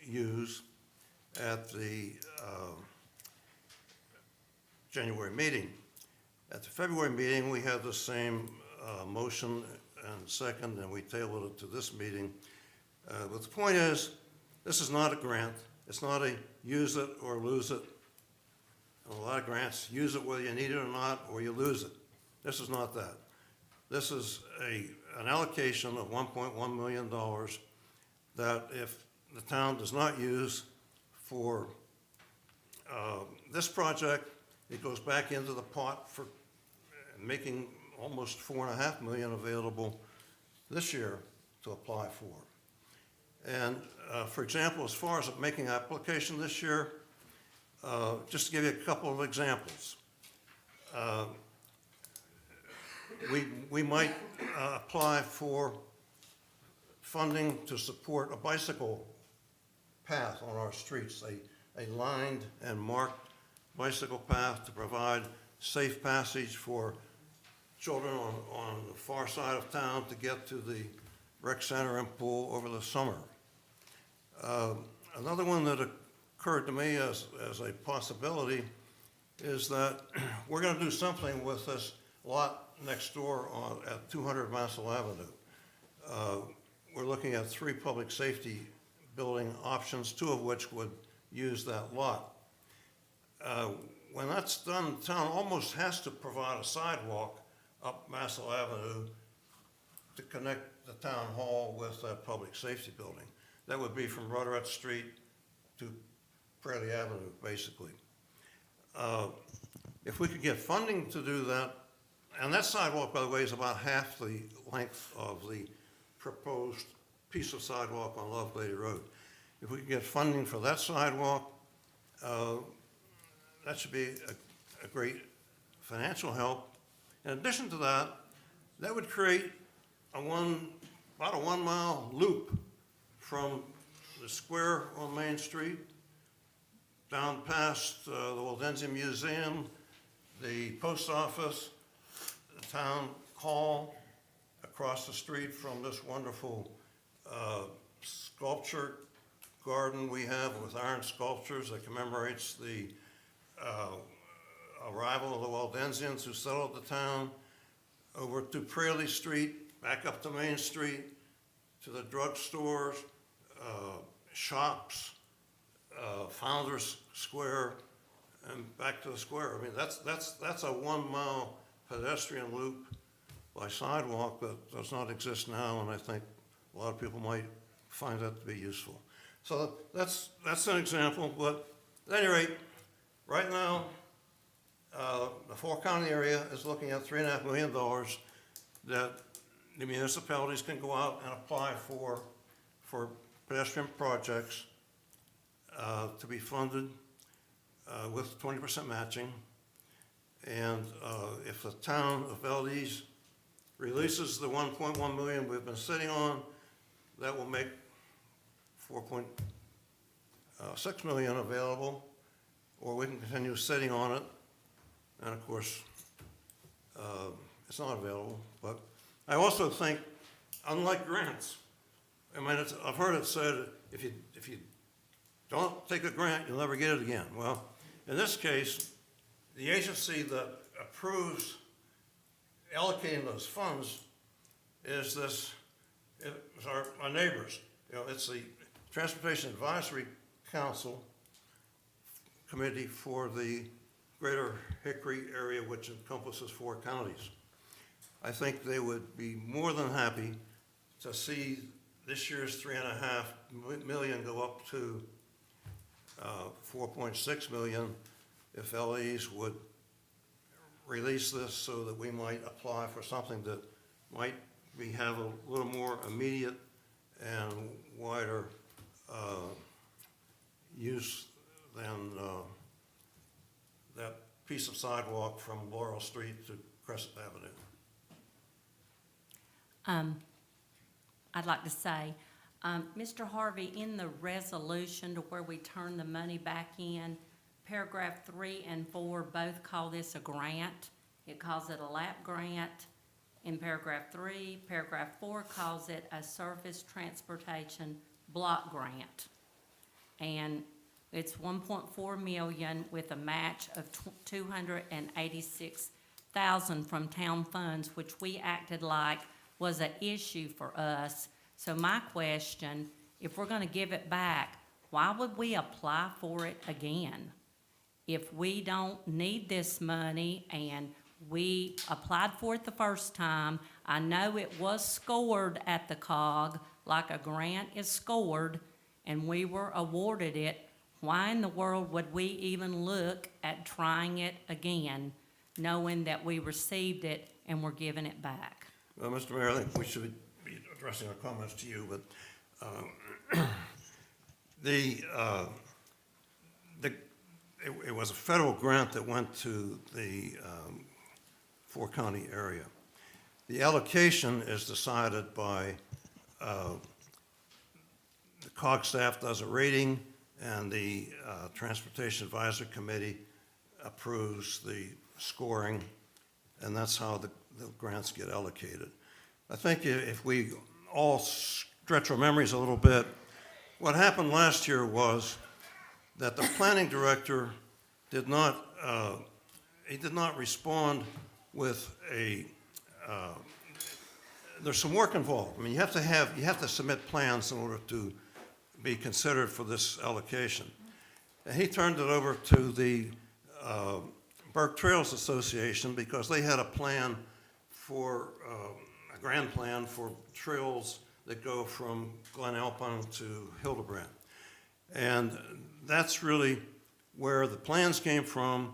use at the January meeting. At the February meeting, we had the same motion and second, and we tabled it to this meeting. But the point is, this is not a grant. It's not a use it or lose it. And a lot of grants, use it whether you need it or not, or you lose it. This is not that. This is an allocation of $1.1 million that if the town does not use for This project, it goes back into the pot for making almost 4.5 million available this year to apply for. And for example, as far as making application this year, just to give you a couple of examples. We might apply for funding to support a bicycle path on our streets, a lined and marked bicycle path to provide safe passage for children on the far side of town to get to the rec center and pool over the summer. Another one that occurred to me as a possibility is that we're going to do something with this lot next door at 200 Massel Avenue. We're looking at 3 public safety building options, 2 of which would use that lot. When that's done, the town almost has to provide a sidewalk up Massel Avenue to connect the town hall with that public safety building. That would be from Rudderett Street to Prairie Avenue, basically. If we could get funding to do that, and that sidewalk, by the way, is about half the length of the proposed piece of sidewalk on Lovelady Road. If we could get funding for that sidewalk, that should be a great financial help. In addition to that, that would create about a 1 mile loop from the square on Main Street down past the Valdese Museum, the post office, the town hall, across the street from this wonderful sculpture garden we have with iron sculptures that commemorates the arrival of the Waldensians who settled the town, over to Prairie Street, back up to Main Street, to the drugstores, shops, Founders Square, and back to the square. I mean, that's a 1 mile pedestrian loop by sidewalk that does not exist now, and I think a lot of people might find that to be useful. So that's an example, but at any rate, right now, the 4-county area is looking at $3.5 million that the municipalities can go out and apply for pedestrian projects to be funded with 20% matching. And if the town of Valdese releases the 1.1 million we've been sitting on, that will make 4.6 million available, or we can continue sitting on it. And of course, it's not available. But I also think, unlike grants, I mean, I've heard it said, if you don't take a grant, you'll never get it again. Well, in this case, the agency that approves allocating those funds is our neighbors. You know, it's the Transportation Advisory Council Committee for the Greater Hickory area, which encompasses 4 counties. I think they would be more than happy to see this year's $3.5 million go up to 4.6 million if LEs would release this so that we might apply for something that might have a little more immediate and wider use than that piece of sidewalk from Laurel Street to Crescent Avenue. I'd like to say, Mr. Harvey, in the resolution to where we turn the money back in, paragraph 3 and 4 both call this a grant. It calls it a LAP grant in paragraph 3. Paragraph 4 calls it a surface transportation block grant. And it's 1.4 million with a match of 286,000 from town funds, which we acted like was an issue for us. So my question, if we're gonna give it back, why would we apply for it again? If we don't need this money and we applied for it the first time, I know it was scored at the COG like a grant is scored, and we were awarded it. Why in the world would we even look at trying it again, knowing that we received it and we're giving it back? Well, Mr. Mayor, I think we should be addressing our comments to you, but it was a federal grant that went to the four-county area. The allocation is decided by, the COG staff does a rating, and the Transportation Advisory Committee approves the scoring, and that's how the grants get allocated. I think if we all stretch our memories a little bit, what happened last year was that the planning director did not respond with there's some work involved. I mean, you have to submit plans in order to be considered for this allocation. And he turned it over to the Burke Trails Association because they had a plan for, a grand plan for trails that go from Glen Alpine to Hildebrand. And that's really where the plans came from,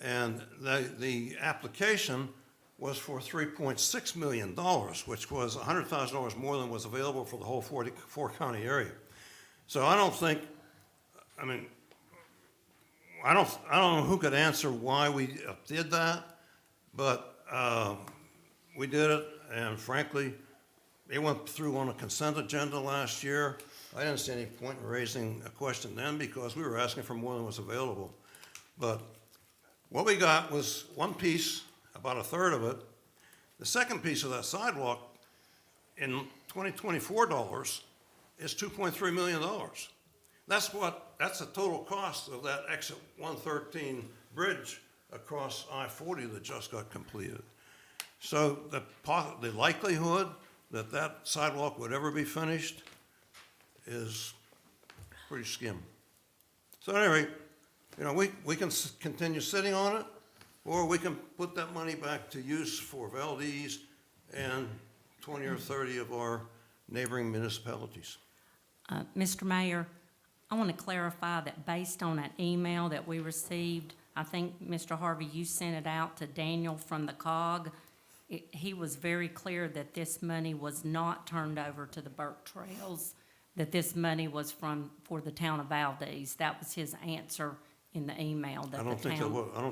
and the application was for $3.6 million, which was $100,000 more than was available for the whole four-county area. So I don't know who could answer why we did that, but we did it, and frankly, it went through on a consent agenda last year. I didn't see any point in raising a question then because we were asking for more than was available. But what we got was one piece, about a third of it. The second piece of that sidewalk in 2024 dollars is $2.3 million. That's the total cost of that exit 113 bridge across I-40 that just got completed. So the likelihood that that sidewalk would ever be finished is pretty skim. So at any rate, you know, we can continue sitting on it, or we can put that money back to use for Valdese and 20 or 30 of our neighboring municipalities. Mr. Mayor, I want to clarify that based on an email that we received, I think, Mr. Harvey, you sent it out to Daniel from the COG. He was very clear that this money was not turned over to the Burke Trails, that this money was for the town of Valdese. That was his answer in the email that I don't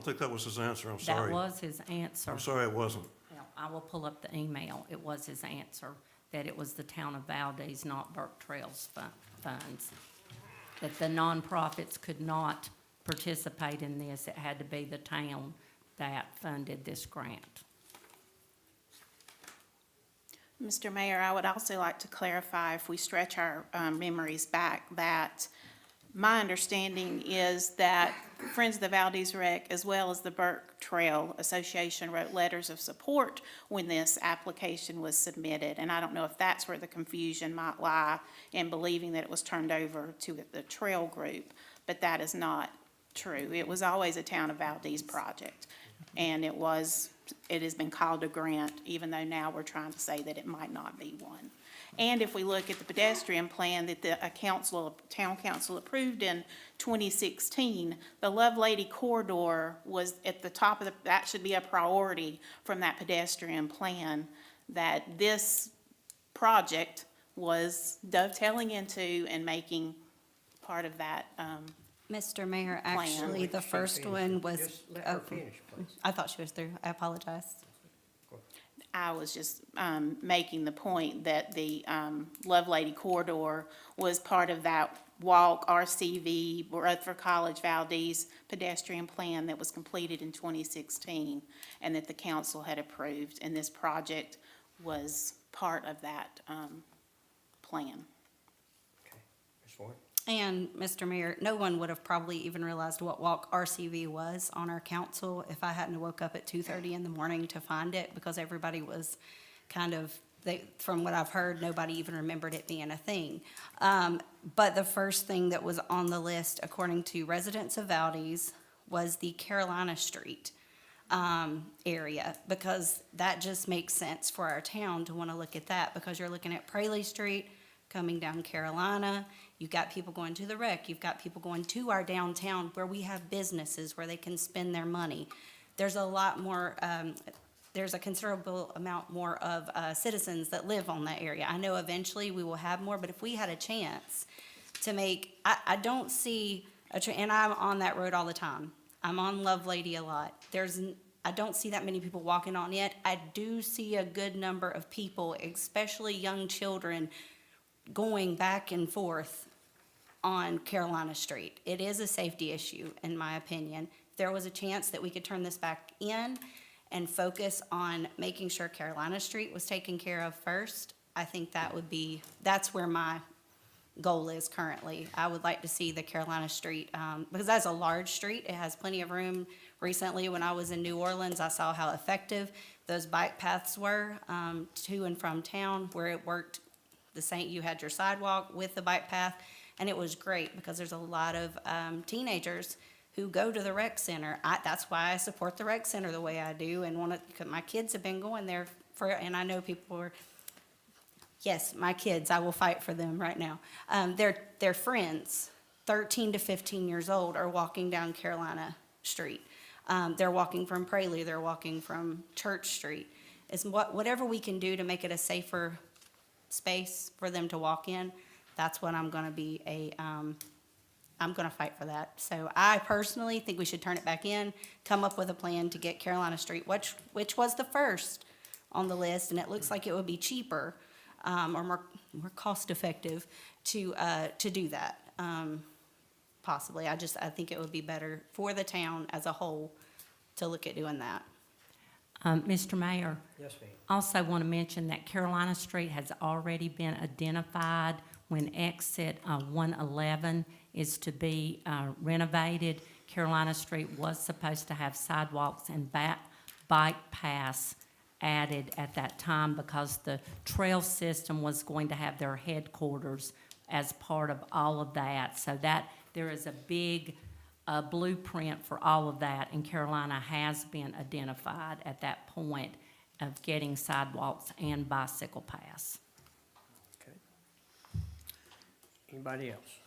think that was his answer, I'm sorry. That was his answer. I'm sorry it wasn't. Well, I will pull up the email. It was his answer, that it was the town of Valdese, not Burke Trails funds. That the nonprofits could not participate in this. It had to be the town that funded this grant. Mr. Mayor, I would also like to clarify, if we stretch our memories back, that my understanding is that Friends of the Valdese Wreck, as well as the Burke Trail Association, wrote letters of support when this application was submitted. And I don't know if that's where the confusion might lie in believing that it was turned over to the trail group, but that is not true. It was always a town of Valdese project, and it has been called a grant, even though now we're trying to say that it might not be one. And if we look at the pedestrian plan that the town council approved in 2016, the Lovelady corridor was at the top of that should be a priority from that pedestrian plan, that this project was dovetailing into and making part of that. Mr. Mayor, actually, the first one was, Just let her finish, please. I thought she was through. I apologize. I was just making the point that the Lovelady corridor was part of that walk RCV, Rutherford College Valdese pedestrian plan that was completed in 2016, and that the council had approved, and this project was part of that plan. Okay, Ms. Ford? And, Mr. Mayor, no one would have probably even realized what Walk RCV was on our council if I hadn't woke up at 2:30 in the morning to find it, because everybody was kind of, from what I've heard, nobody even remembered it being a thing. But the first thing that was on the list, according to residents of Valdese, was the Carolina Street area, because that just makes sense for our town to want to look at that, because you're looking at Praley Street, coming down Carolina. You've got people going to the rec. You've got people going to our downtown where we have businesses where they can spend their money. There's a lot more, there's a considerable amount more of citizens that live on that area. I know eventually we will have more, but if we had a chance to make, I don't see, and I'm on that road all the time. I'm on Lovelady a lot. I don't see that many people walking on it. I do see a good number of people, especially young children, going back and forth on Carolina Street. It is a safety issue, in my opinion. If there was a chance that we could turn this back in and focus on making sure Carolina Street was taken care of first, I think that's where my goal is currently. I would like to see the Carolina Street, because that's a large street. It has plenty of room. Recently, when I was in New Orleans, I saw how effective those bike paths were to and from town, where it worked the same. You had your sidewalk with the bike path, and it was great because there's a lot of teenagers who go to the rec center. That's why I support the rec center the way I do, and because my kids have been going there and I know people are. Yes, my kids, I will fight for them right now. Their friends, 13 to 15 years old, are walking down Carolina Street. They're walking from Prelude, they're walking from Church Street. Whatever we can do to make it a safer space for them to walk in, that's what I'm gonna I'm gonna fight for that. So I personally think we should turn it back in, come up with a plan to get Carolina Street, which was the first on the list, and it looks like it would be cheaper or more cost-effective to do that, possibly. I think it would be better for the town as a whole to look at doing that. Mr. Mayor, Yes, ma'am. also want to mention that Carolina Street has already been identified when exit 111 is to be renovated. Carolina Street was supposed to have sidewalks and bike paths added at that time because the trail system was going to have their headquarters as part of all of that. So that there is a big blueprint for all of that, and Carolina has been identified at that point of getting sidewalks and bicycle paths. Okay. Anybody else?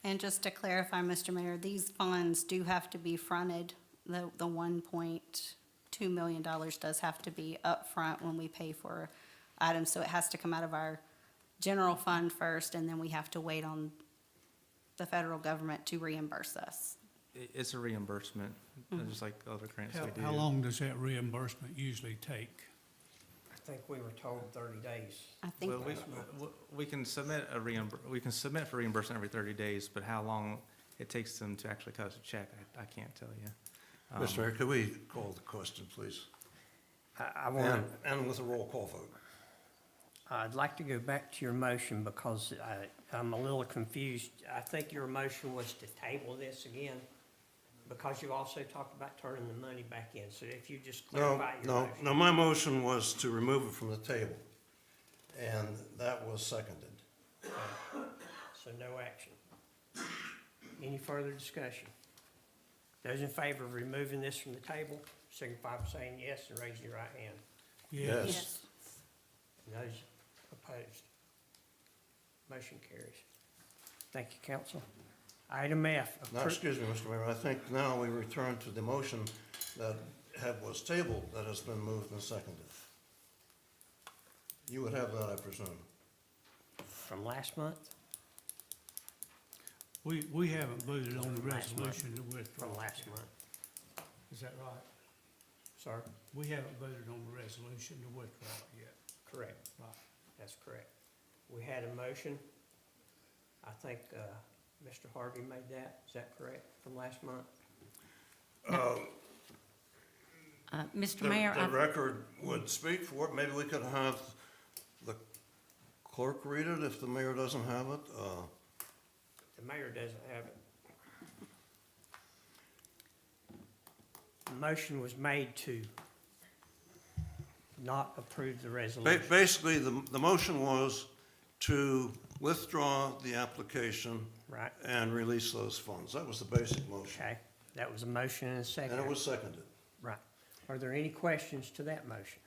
And just to clarify, Mr. Mayor, these funds do have to be fronted. The $1.2 million does have to be upfront when we pay for items, so it has to come out of our general fund first, and then we have to wait on the federal government to reimburse us. It's a reimbursement, just like other grants we do. How long does that reimbursement usually take? I think we were told 30 days. I think Well, we can submit we can submit for reimbursement every 30 days, but how long it takes them to actually cut us a check, I can't tell you. Mr. Mayor, could we call the question, please? I want to. And with a roll call vote. I'd like to go back to your motion because I'm a little confused. I think your motion was to table this again because you also talked about turning the money back in. So if you just clarify your motion. No, my motion was to remove it from the table, and that was seconded. So no action. Any further discussion? Those in favor of removing this from the table, signify by saying yes and raise your right hand. Yes. And those opposed? Motion carries. Thank you, council. Item F. Now, excuse me, Mr. Mayor, I think now we return to the motion that was tabled, that has been moved and seconded. You would have that, I presume. From last month? We haven't voted on the Last month. resolution to withdraw. From last month. Is that right? Sir? We haven't voted on the resolution to withdraw it yet. Correct. Right. That's correct. We had a motion. I think Mr. Harvey made that. Is that correct, from last month? Mr. Mayor, The record would speak for it. Maybe we could have the clerk read it if the mayor doesn't have it. The mayor doesn't have it. The motion was made to not approve the resolution. Basically, the motion was to withdraw the application Right. and release those funds. That was the basic motion. Okay, that was a motion and a second. And it was seconded. Right. Are there any questions to that motion?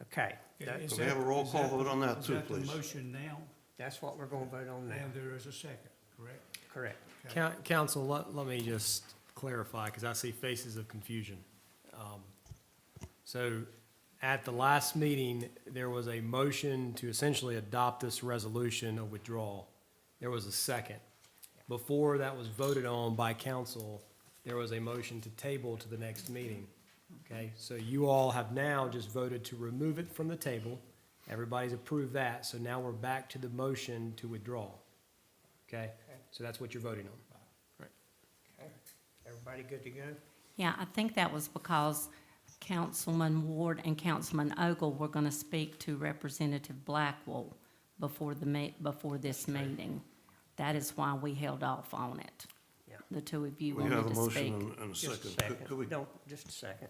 Okay, Is we have a that- roll is call that the- vote on that is too, that the please? motion now? that's what we're gonna vote on now. And there is a second, correct? Correct. Council, let me just clarify, because I see faces of confusion. So at the last meeting, there was a motion to essentially adopt this resolution of withdrawal. There was a second. Before that was voted on by council, there was a motion to table to the next meeting. Okay, so you all have now just voted to remove it from the table. Everybody's approved that, so now we're back to the motion to withdraw. Okay, so that's what you're voting on. Okay, everybody good to go? Yeah, I think that was because Councilman Ward and Councilman Ogle were gonna speak to Representative Blackwell before before this meeting. That is why we held off on it. Yeah. The two of you We wanted have a to speak. motion and a Just a second. second. Could we, Don't, just a second.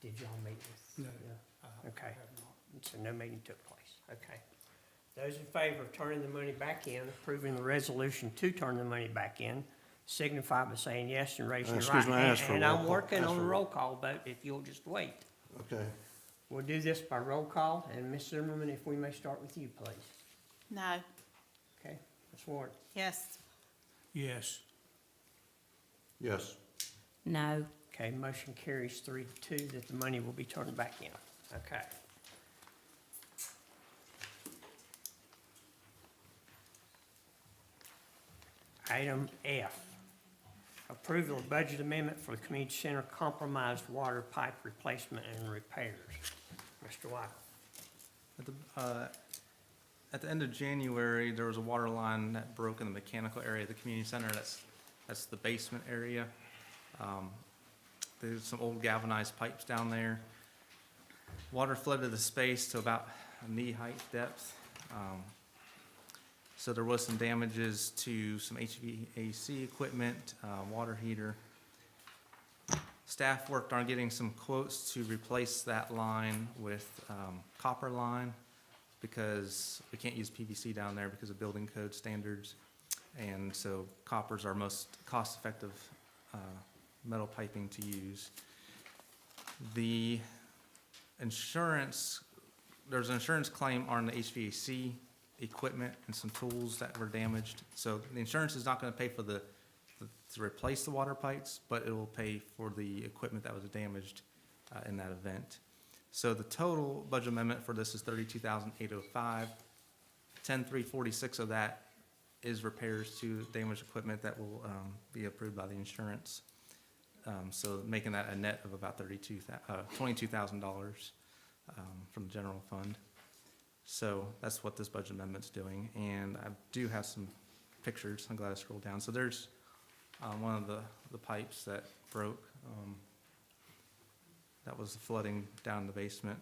Did y'all meet with? No. Yeah. Okay, so no meeting took place, okay. Those in favor of turning the money back in, approving the resolution to turn the money back in, signify by saying yes and raising your right Excuse me, I hand. asked for a And roll I'm call. working Asked on a for a- roll call vote, if you'll just wait. okay. We'll do this by roll call, and Ms. Zimmerman, if we may start with you, please. No. Okay, Ms. Ward? Yes. Yes. Yes. No. Okay, motion carries 3-2 that the money will be turned back in. Okay. Item F, approval of budget amendment for the community center compromised water pipe replacement and repairs. Mr. White. At the end of January, there was a water line that broke in the mechanical area of the community center. That's the basement area. There's some old galvanized pipes down there. Water flooded the space to about knee-height depth. So there was some damages to some HVAC equipment, water heater. Staff worked on getting some quotes to replace that line with copper line because we can't use PVC down there because of building code standards. And so copper's our most cost-effective metal piping to use. The insurance, there's an insurance claim on the HVAC equipment and some tools that were damaged. So the insurance is not gonna pay for to replace the water pipes, but it will pay for the equipment that was damaged in that event. So the total budget amendment for this is $32,805. 10,346 of that is repairs to damaged equipment that will be approved by the insurance. So making that a net of about $22,000 from the general fund. So that's what this budget amendment's doing, and I do have some pictures. I'm glad I scrolled down. So there's one of the pipes that broke. That was flooding down the basement.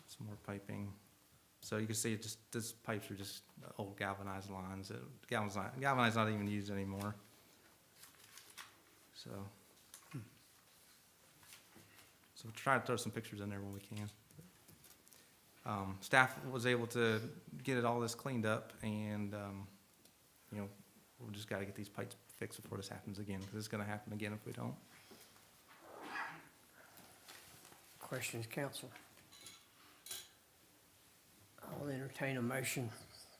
Some more piping. So you can see these pipes are just old galvanized lines. Galvanized not even used anymore. So we'll try to throw some pictures in there when we can. Staff was able to get all this cleaned up, and we just got to get these pipes fixed before this happens again, because it's going to happen again if we don't. Questions, council? I'll entertain a motion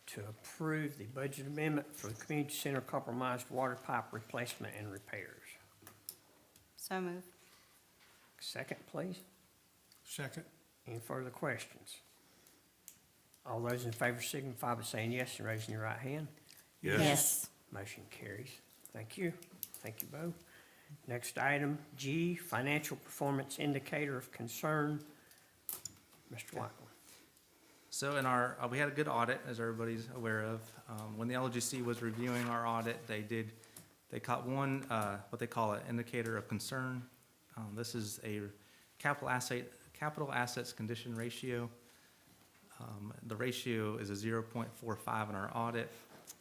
to approve the budget amendment for the community center compromised water pipe replacement and repairs. So moved. Second, please. Second. Any further questions? All those in favor signify by saying yes and raising your right hand. Yes. Motion carries. Thank you. Thank you both. Next item, G, financial performance indicator of concern. Mr. White. So we had a good audit, as everybody's aware of. When the LGC was reviewing our audit, they caught one, what they call an indicator of concern. This is a capital assets condition ratio. The ratio is a 0.45 in our audit.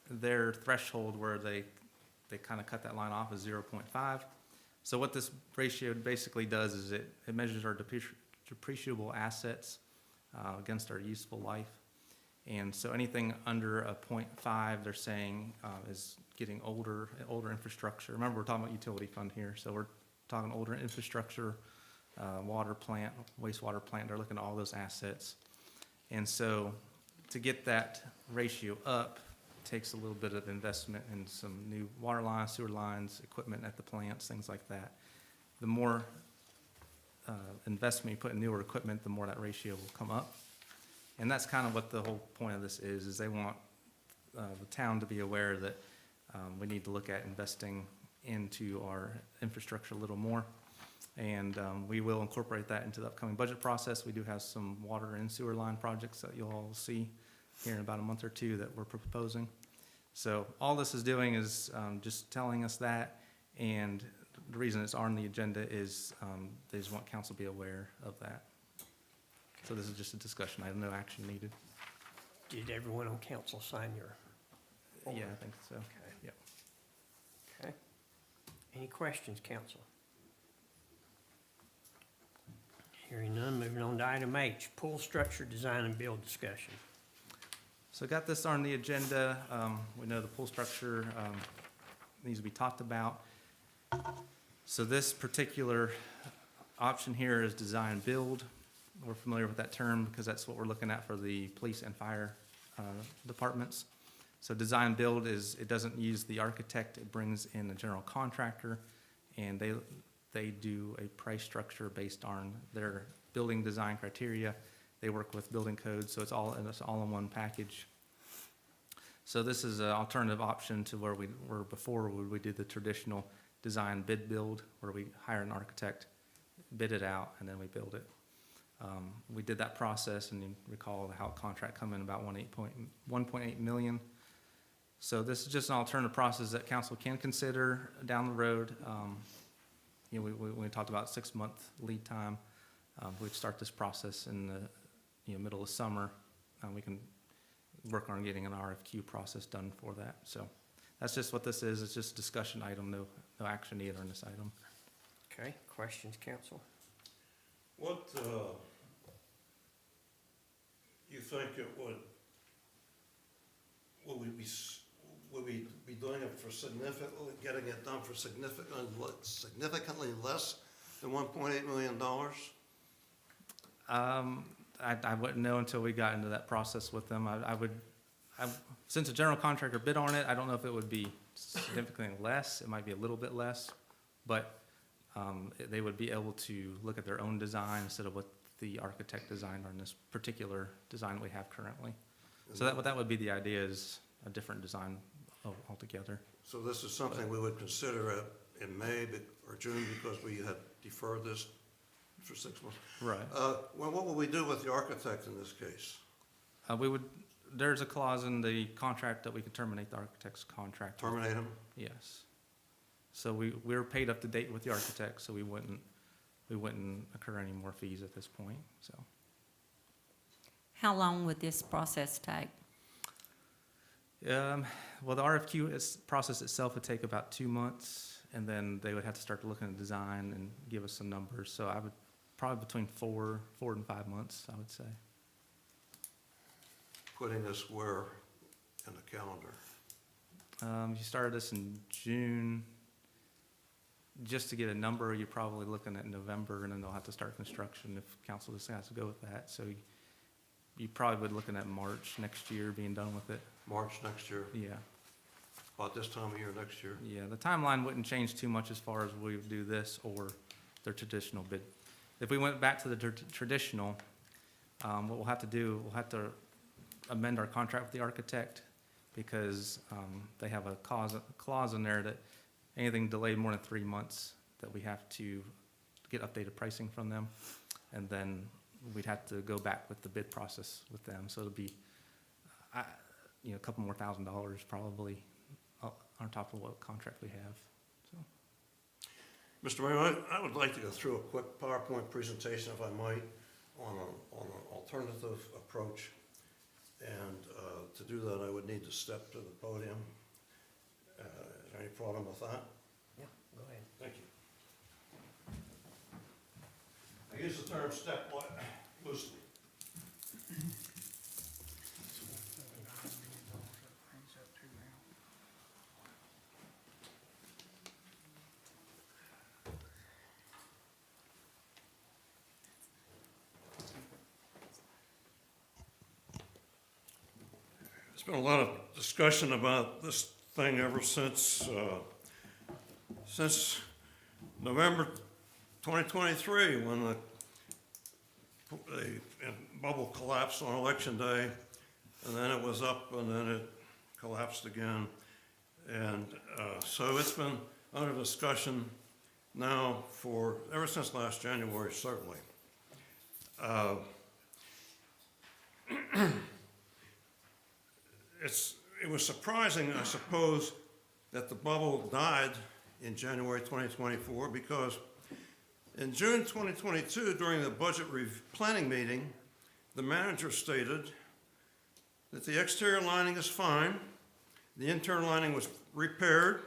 Their threshold where they kind of cut that line off is 0.5. So what this ratio basically does is it measures our depreciable assets against our useful life. And so anything under a 0.5, they're saying is getting older infrastructure. Remember, we're talking about utility fund here, so talking older infrastructure, water plant, wastewater plant, they're looking at all those assets. And so to get that ratio up takes a little bit of investment in some new water lines, sewer lines, equipment at the plants, things like that. The more investment you put in newer equipment, the more that ratio will come up. And that's kind of what the whole point of this is they want the town to be aware that we need to look at investing into our infrastructure a little more. And we will incorporate that into the upcoming budget process. We do have some water and sewer line projects that you'll all see here in about a month or two that we're proposing. So all this is doing is just telling us that, and the reason it's on the agenda is they just want council to be aware of that. So this is just a discussion item, no action needed. Did everyone on council sign your? Yeah, I think so. Okay. Yep. Okay. Any questions, council? Hearing none, moving on to item H, pool structure design and build discussion. So got this on the agenda. We know the pool structure needs to be talked about. So this particular option here is design build. We're familiar with that term because that's what we're looking at for the police and fire departments. So design build is, it doesn't use the architect, it brings in a general contractor, and they do a price structure based on their building design criteria. They work with building codes, so it's all in one package. So this is an alternative option to where we were before, where we did the traditional design bid build, where we hire an architect, bid it out, and then we build it. We did that process, and you recall how contract come in about 1.8 million. So this is just an alternative process that council can consider down the road. You know, we talked about 6-month lead time. We'd start this process in the middle of summer. We can work on getting an RFQ process done for that. So that's just what this is. It's just a discussion item, no action needed on this item. Okay, questions, council? What, you think it would we be doing it for significantly, getting it done for significantly less than $1.8 million? I wouldn't know until we got into that process with them. Since a general contractor bid on it, I don't know if it would be significantly less. It might be a little bit less, but they would be able to look at their own design instead of what the architect designed on this particular design we have currently. So that would be the idea, is a different design altogether. So this is something we would consider in May or June, because we had deferred this for 6 months. Right. Well, what will we do with the architect in this case? There's a clause in the contract that we could terminate the architect's contract. Terminate him? Yes. So we're paid up to date with the architect, so we wouldn't incur any more fees at this point, so. How long would this process take? Well, the RFQ process itself would take about 2 months, and then they would have to start looking at design and give us some numbers. So I would probably between 4 and 5 months, I would say. Putting this where in the calendar? You started this in June. Just to get a number, you're probably looking at November, and then they'll have to start construction if council decides to go with that. So you probably would looking at March next year being done with it. March next year? Yeah. About this time of year next year? Yeah, the timeline wouldn't change too much as far as we would do this or their traditional bid. If we went back to the traditional, what we'll have to do, we'll have to amend our contract with the architect, because they have a clause in there that anything delayed more than 3 months, that we have to get updated pricing from them. And then we'd have to go back with the bid process with them. So it'll be, a couple more $1,000 probably on top of what contract we have. So. Mr. Mayor, I would like to go through a quick PowerPoint presentation, if I might, on an alternative approach. And to do that, I would need to step to the podium. Is there any problem with that? Yeah, go ahead. Thank you. I use the term step loosely. there's been a lot of discussion about this thing ever since November 2023, when the bubble collapsed on election day, and then it was up, and then it collapsed again. And so it's been under discussion now ever since last January, certainly. It was surprising, I suppose, that the bubble died in January 2024, because in June 2022, during the budget planning meeting, the manager stated that the exterior lining is fine, the internal lining was repaired,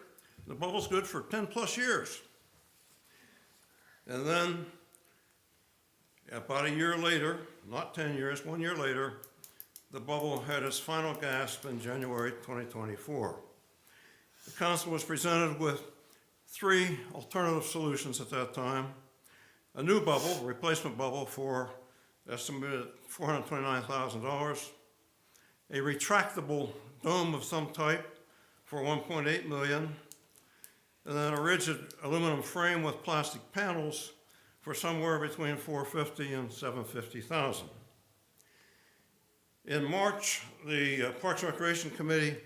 the bubble's good for 10+ years. And then, about a year later, not 10 years, 1 year later, the bubble had its final gasp in January 2024. The council was presented with 3 alternative solutions at that time: a new bubble, a replacement bubble for estimated $429,000, a retractable dome of some type for $1.8 million, and then a rigid aluminum frame with plastic panels for somewhere between $450,000 and $750,000. In March, the Parks and Recreation Committee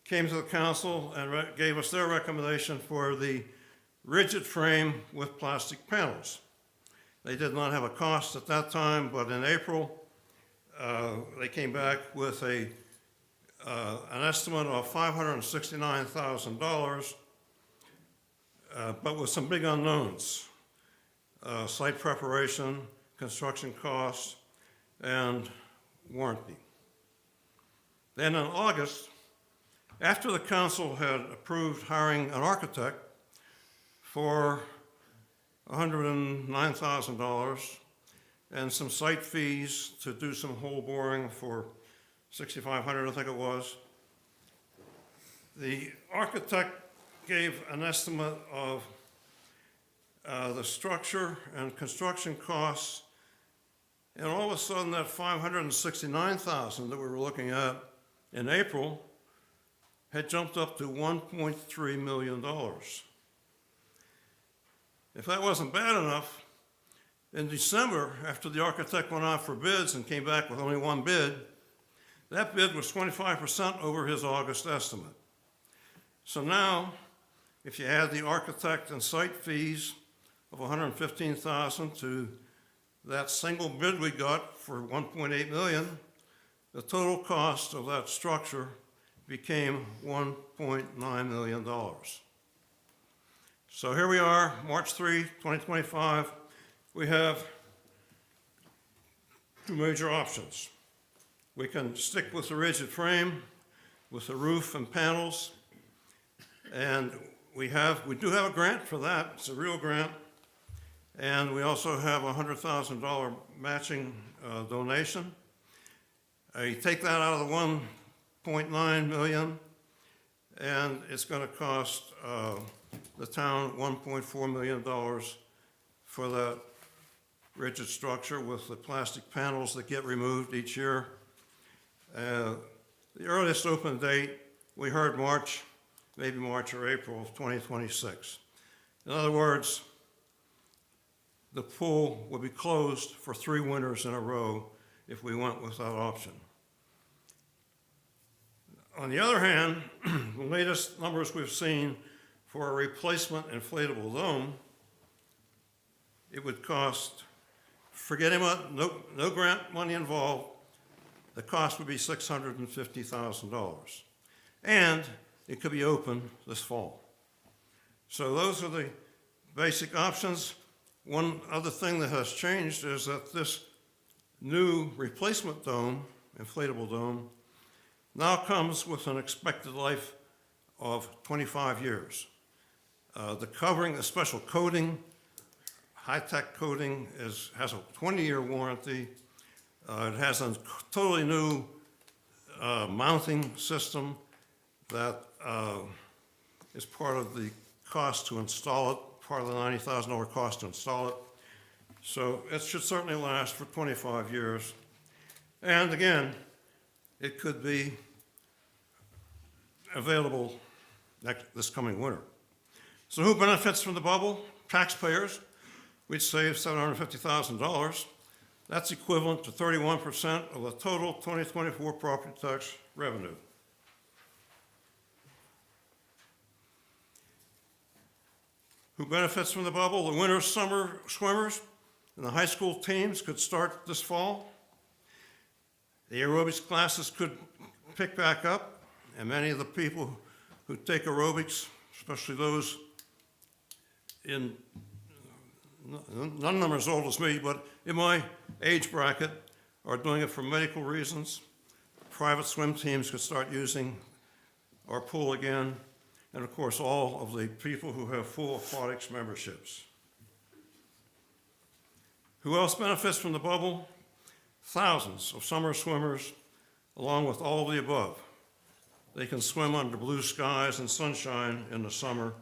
came to the council and gave us their recommendation for the rigid frame with plastic panels. They did not have a cost at that time, but in April, they came back with an estimate of $569,000, but with some big unknowns: site preparation, construction costs, and warranty. Then in August, after the council had approved hiring an architect for $109,000 and some site fees to do some hole boring for $6,500, I think it was, the architect gave an estimate of the structure and construction costs, and all of a sudden that $569,000 that we were looking at in April had jumped up to $1.3 million. If that wasn't bad enough, in December, after the architect went out for bids and came back with only one bid, that bid was 25% over his August estimate. So now, if you add the architect and site fees of $115,000 to that single bid we got for $1.8 million, the total cost of that structure became $1.9 million. So here we are, March 3, 2025. We have 2 major options. We can stick with the rigid frame, with the roof and panels, and we do have a grant for that. It's a real grant. And we also have a $100,000 matching donation. You take that out of the $1.9 million, and it's going to cost the town $1.4 million for that rigid structure with the plastic panels that get removed each year. The earliest open date, we heard March, maybe March or April of 2026. In other words, the pool will be closed for 3 winters in a row if we went with that option. On the other hand, the latest numbers we've seen for a replacement inflatable dome, it would cost, forgetting about no grant money involved, the cost would be $650,000. And it could be open this fall. So those are the basic options. One other thing that has changed is that this new replacement dome, inflatable dome, now comes with an expected life of 25 years. The covering, the special coating, high-tech coating, has a 20-year warranty. It has a totally new mounting system that is part of the cost to install it, part of the $90,000 cost to install it. So it should certainly last for 25 years. And again, it could be available this coming winter. So who benefits from the bubble? Taxpayers. We'd save $750,000. That's equivalent to 31% of the total 2024 property tax revenue. Who benefits from the bubble? The winter summer swimmers and the high school teams could start this fall. The aerobics classes could pick back up, and many of the people who take aerobics, especially those in, none of them are as old as me, but in my age bracket, are doing it for medical reasons. Private swim teams could start using our pool again, and of course, all of the people who have full aquatics memberships. Who else benefits from the bubble? Thousands of summer swimmers, along with all of the above. They can swim under blue skies and sunshine in the summer,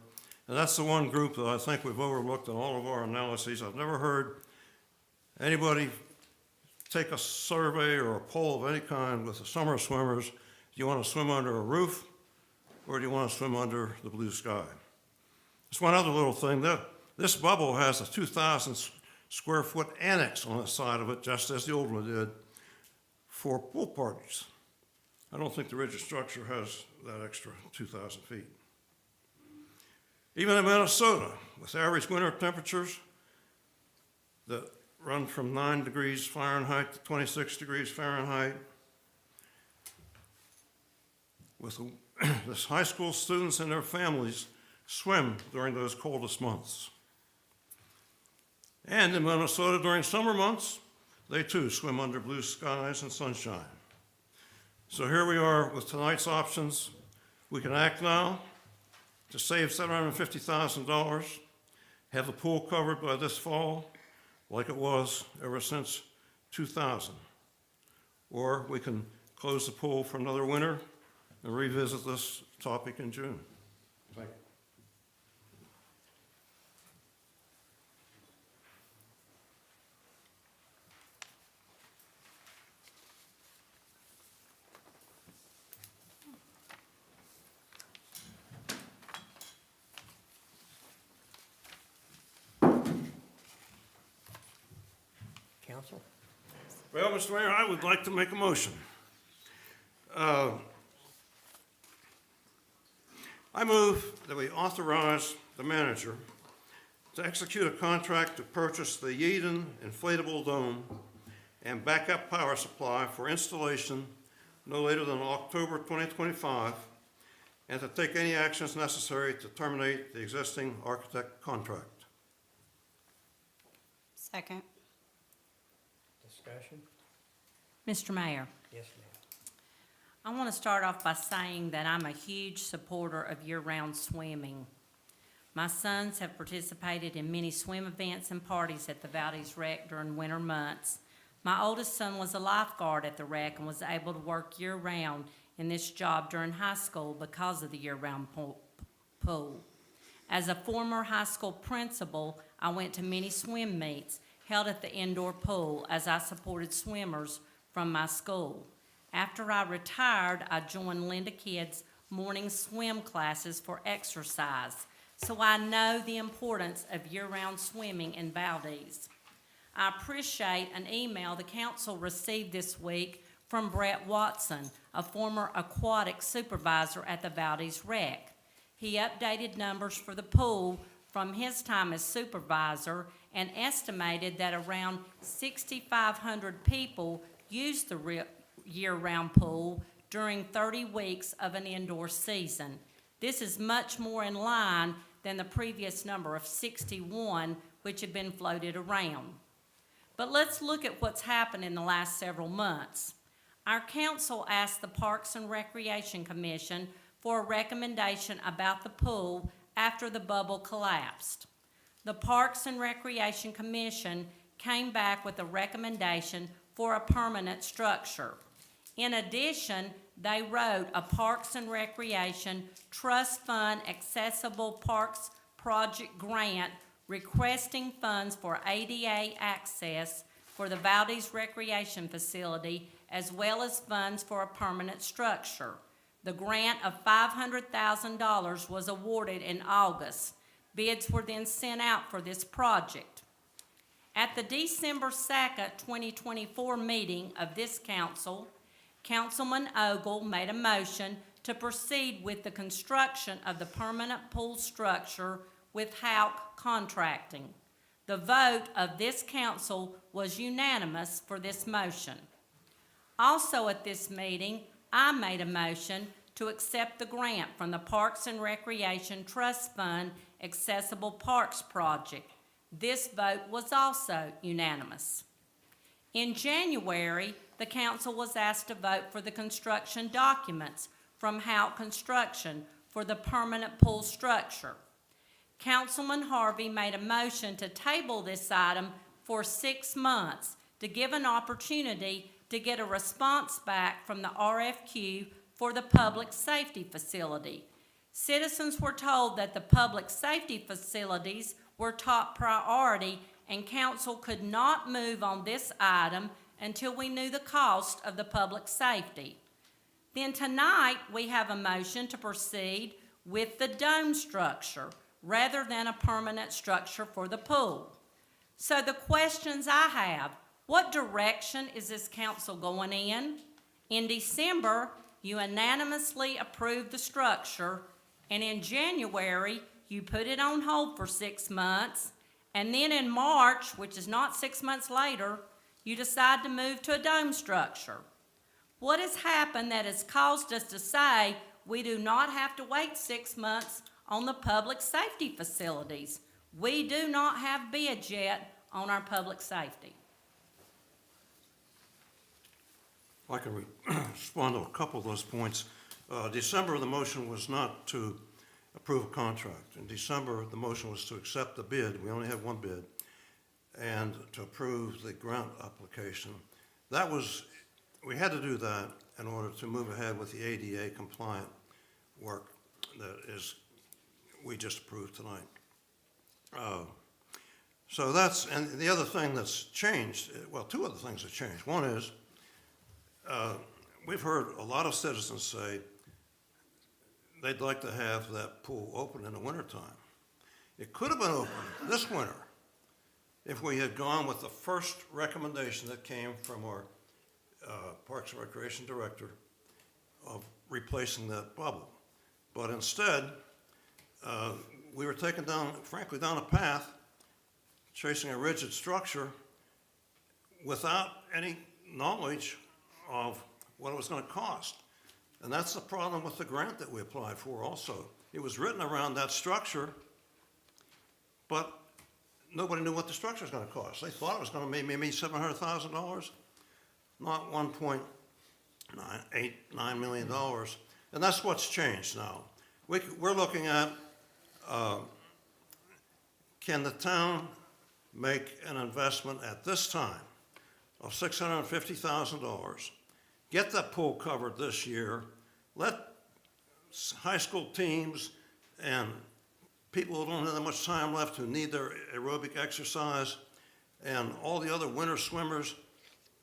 and that's the one group that I think we've overlooked in all of our analyses. I've never heard anybody take a survey or a poll of any kind with the summer swimmers. Do you want to swim under a roof, or do you want to swim under the blue sky? There's one other little thing. This bubble has a 2,000 square foot annex on the side of it, just as the old one did, for pool parties. I don't think the rigid structure has that extra 2,000 feet. Even in Minnesota, with average winter temperatures that run from 9 degrees Fahrenheit to 26 degrees Fahrenheit, with the high school students and their families swim during those coldest months. And in Minnesota, during summer months, they too swim under blue skies and sunshine. So here we are with tonight's options. We can act now to save $750,000, have the pool covered by this fall, like it was ever since 2000. Or we can close the pool for another winter and revisit this topic in June. Thank you. Council? Well, Mr. Mayor, I would like to make a motion. I move that we authorize the manager to execute a contract to purchase the Yeadon inflatable dome and backup power supply for installation no later than October 2025, and to take any actions necessary to terminate the existing architect contract. Second. Discussion? Mr. Mayor, Yes, ma'am. I want to start off by saying that I'm a huge supporter of year-round swimming. My sons have participated in many swim events and parties at the Valdese Rec during winter months. My oldest son was a lifeguard at the rec and was able to work year-round in this job during high school because of the year-round pool. As a former high school principal, I went to many swim meets held at the indoor pool as I supported swimmers from my school. After I retired, I joined Linda Kidd's morning swim classes for exercise, so I know the importance of year-round swimming in Valdese. I appreciate an email the council received this week from Brett Watson, a former aquatic supervisor at the Valdese Rec. He updated numbers for the pool from his time as supervisor and estimated that around 6,500 people used the year-round pool during 30 weeks of an indoor season. This is much more in line than the previous number of 61, which had been floated around. But let's look at what's happened in the last several months. Our council asked the Parks and Recreation Commission for a recommendation about the pool after the bubble collapsed. The Parks and Recreation Commission came back with a recommendation for a permanent structure. In addition, they wrote a Parks and Recreation Trust Fund Accessible Parks Project Grant requesting funds for ADA access for the Valdese Recreation Facility, as well as funds for a permanent structure. The grant of $500,000 was awarded in August. Bids were then sent out for this project. At the December 2nd, 2024 meeting of this council, Councilman Ogle made a motion to proceed with the construction of the permanent pool structure with Houck Contracting. The vote of this council was unanimous for this motion. Also at this meeting, I made a motion to accept the grant from the Parks and Recreation Trust Fund Accessible Parks Project. This vote was also unanimous. In January, the council was asked to vote for the construction documents from Houck Construction for the permanent pool structure. Councilman Harvey made a motion to table this item for 6 months to give an opportunity to get a response back from the RFQ for the public safety facility. Citizens were told that the public safety facilities were top priority and council could not move on this item until we knew the cost of the public safety. Then tonight, we have a motion to proceed with the dome structure rather than a permanent structure for the pool. So the questions I have, what direction is this council going in? In December, you unanimously approved the structure, and in January, you put it on hold for 6 months, and then in March, which is not 6 months later, you decide to move to a dome structure. What has happened that has caused us to say we do not have to wait 6 months on the public safety facilities? We do not have bids yet on our public safety. I can respond to a couple of those points. December, the motion was not to approve a contract. In December, the motion was to accept the bid. We only had one bid, and to approve the grant application. We had to do that in order to move ahead with the ADA compliant work that we just approved tonight. So and the other thing that's changed, well, two other things have changed. One is, we've heard a lot of citizens say they'd like to have that pool open in the wintertime. It could have been open this winter if we had gone with the first recommendation that came from our Parks and Recreation Director of replacing that bubble. But instead, we were taken down a path, chasing a rigid structure without any knowledge of what it was going to cost. And that's the problem with the grant that we applied for also. It was written around that structure, but nobody knew what the structure was going to cost. They thought it was going to be maybe $700,000, not $1.9 million. And that's what's changed now. We're looking at, can the town make an investment at this time of $650,000, get that pool covered this year, let high school teams and people who don't have that much time left who need their aerobic exercise and all the other winter swimmers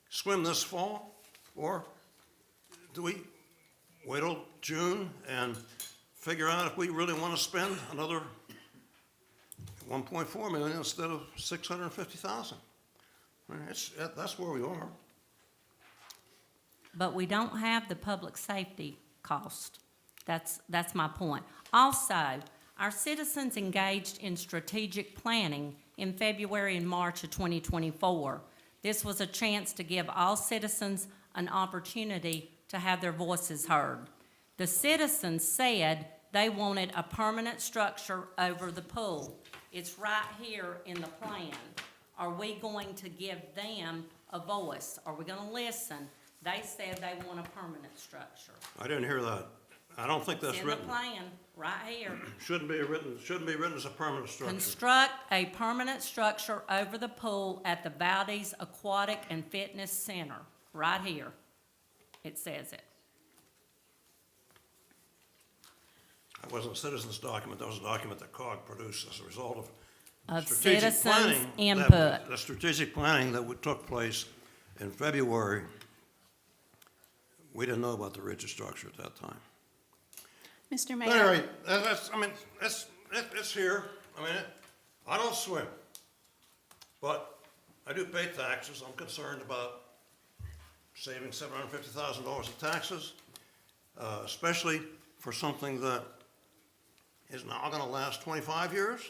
swim this fall? Or do we wait till June and figure out if we really want to spend another $1.4 million instead of $650,000? That's where we are. But we don't have the public safety cost. That's my point. Also, our citizens engaged in strategic planning in February and March of 2024. This was a chance to give all citizens an opportunity to have their voices heard. The citizens said they wanted a permanent structure over the pool. It's right here in the plan. Are we going to give them a voice? Are we going to listen? They said they want a permanent structure. I didn't hear that. I don't think that's It's written. in the plan, right here. Shouldn't be written as a permanent structure. Construct a permanent structure over the pool at the Valdese Aquatic and Fitness Center, right here. It says it. That wasn't a citizen's document, that was a document that COG produced as a result Of strategic citizens' planning. input. The strategic planning that took place in February, we didn't know about the rigid structure at that time. Mr. But Mayor, anyway, it's here. I don't swim, but I do pay taxes. I'm concerned about saving $750,000 of taxes, especially for something that is now gonna last 25 years.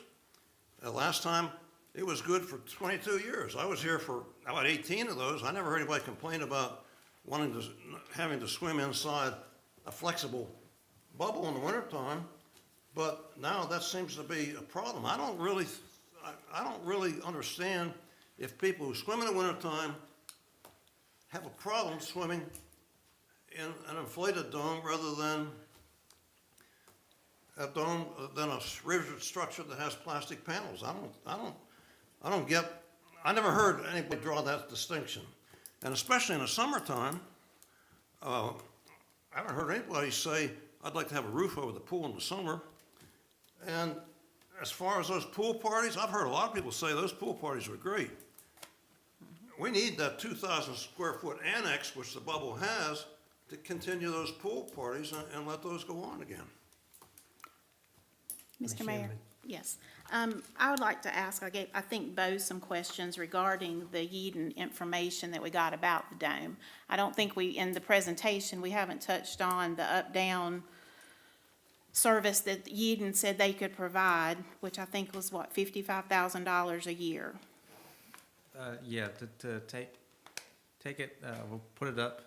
Last time, it was good for 22 years. I was here for about 18 of those. I never heard anybody complain about having to swim inside a flexible bubble in the wintertime, but now that seems to be a problem. I don't really understand if people who swim in the wintertime have a problem swimming in an inflated dome rather than a dome, than a rigid structure that has plastic panels. I never heard anybody draw that distinction. And especially in the summertime, I haven't heard anybody say, I'd like to have a roof over the pool in the summer. And as far as those pool parties, I've heard a lot of people say those pool parties are great. We need that 2,000 square foot annex, which the bubble has, to continue those pool parties and let those go on again. Mr. Mayor, yes. I would like to ask, I think Bo some questions regarding the Yeadon information that we got about the dome. I don't think in the presentation, we haven't touched on the up-down service that Yeadon said they could provide, which I think was what, $55,000 a year? Yeah, to take it, we'll put it up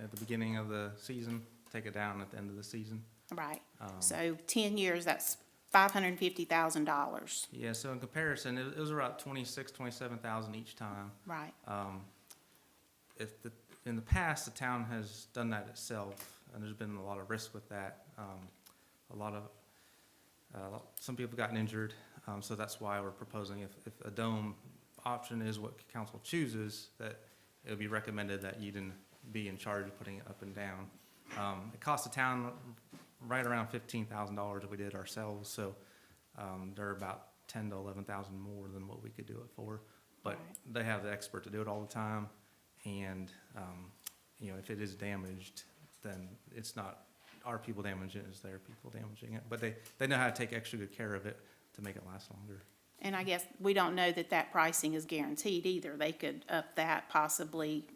at the beginning of the season, take it down at the end of the season. Right. So 10 years, that's $550,000. Yeah, so in comparison, it was about 27,000 each time. Right. In the past, the town has done that itself, and there's been a lot of risk with that. Some people have gotten injured, so that's why we're proposing if a dome option is what council chooses, that it would be recommended that Yeadon be in charge of putting it up and down. It costs the town right around $15,000 if we did it ourselves, so they're about $10,000 to $11,000 more than what we could do it for. But they have the expert to do it all the time, and if it is damaged, then it's not our people damaging it, it's their people damaging it. But they know how to take extra good care of it to make it last longer. And I guess we don't know that pricing is guaranteed either. They could up that possibly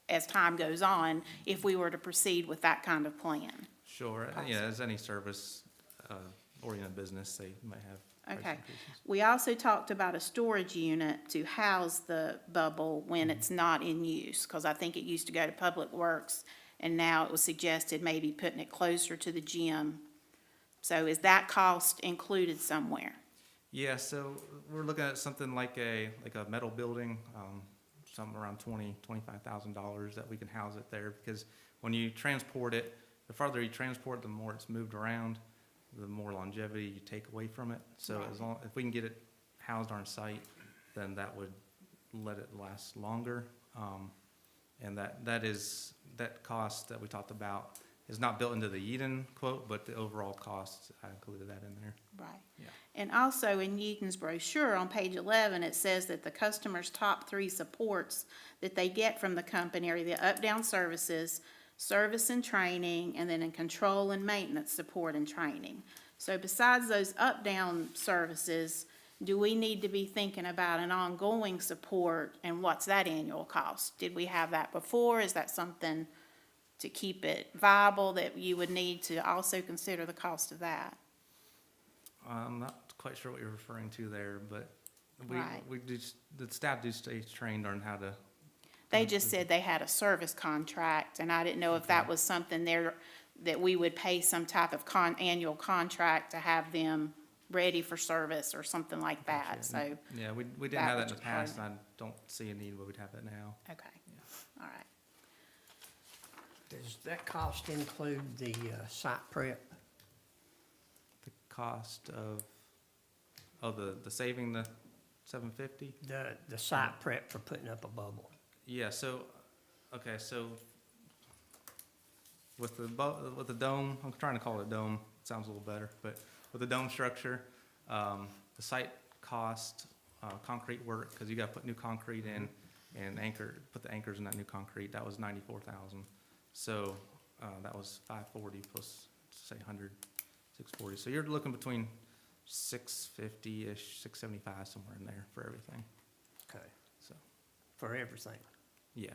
as time goes on if we were to proceed with that kind of plan. Sure, yeah, as any service oriented business, they might have price Okay. increases. We also talked about a storage unit to house the bubble when it's not in use, because I think it used to go to Public Works, and now it was suggested maybe putting it closer to the gym. So is that cost included somewhere? Yeah, so we're looking at something like a metal building, something around $25,000 that we can house it there, because when you transport it, the farther you transport, the more it's moved around, the more longevity you take away from it. So if we can get it housed on site, then that would let it last longer. And that cost that we talked about is not built into the Yeadon quote, but the overall cost, I included that in there. Right. Yeah. And also in Yeadon's brochure on page 11, it says that the customer's top 3 supports that they get from the company are the up-down services, service and training, and then in control and maintenance support and training. So besides those up-down services, do we need to be thinking about an ongoing support, and what's that annual cost? Did we have that before? Is that something to keep it viable that you would need to also consider the cost of that? I'm not quite sure what you're referring to there, but Right. the staff do stay trained on how to. They just said they had a service contract, and I didn't know if that was something there that we would pay some type of annual contract to have them ready for service or something like that, Gotcha. so. Yeah, we didn't that have would that in the just past, burn and I don't see a need where we'd have it now. Okay, all right. Does that cost include the site prep? The cost of the saving the $750? The site prep for putting up a bubble? Yeah, so with the dome, I'm trying to call it a dome, it sounds a little better, but with the dome structure, the site cost, concrete work, because you gotta put new concrete in and put the anchors in that new concrete, that was $94,000. So, that was $540 plus, say, $100 640. So you're looking between 650-ish, 675, somewhere in there for everything. Okay, So, for everything. yeah,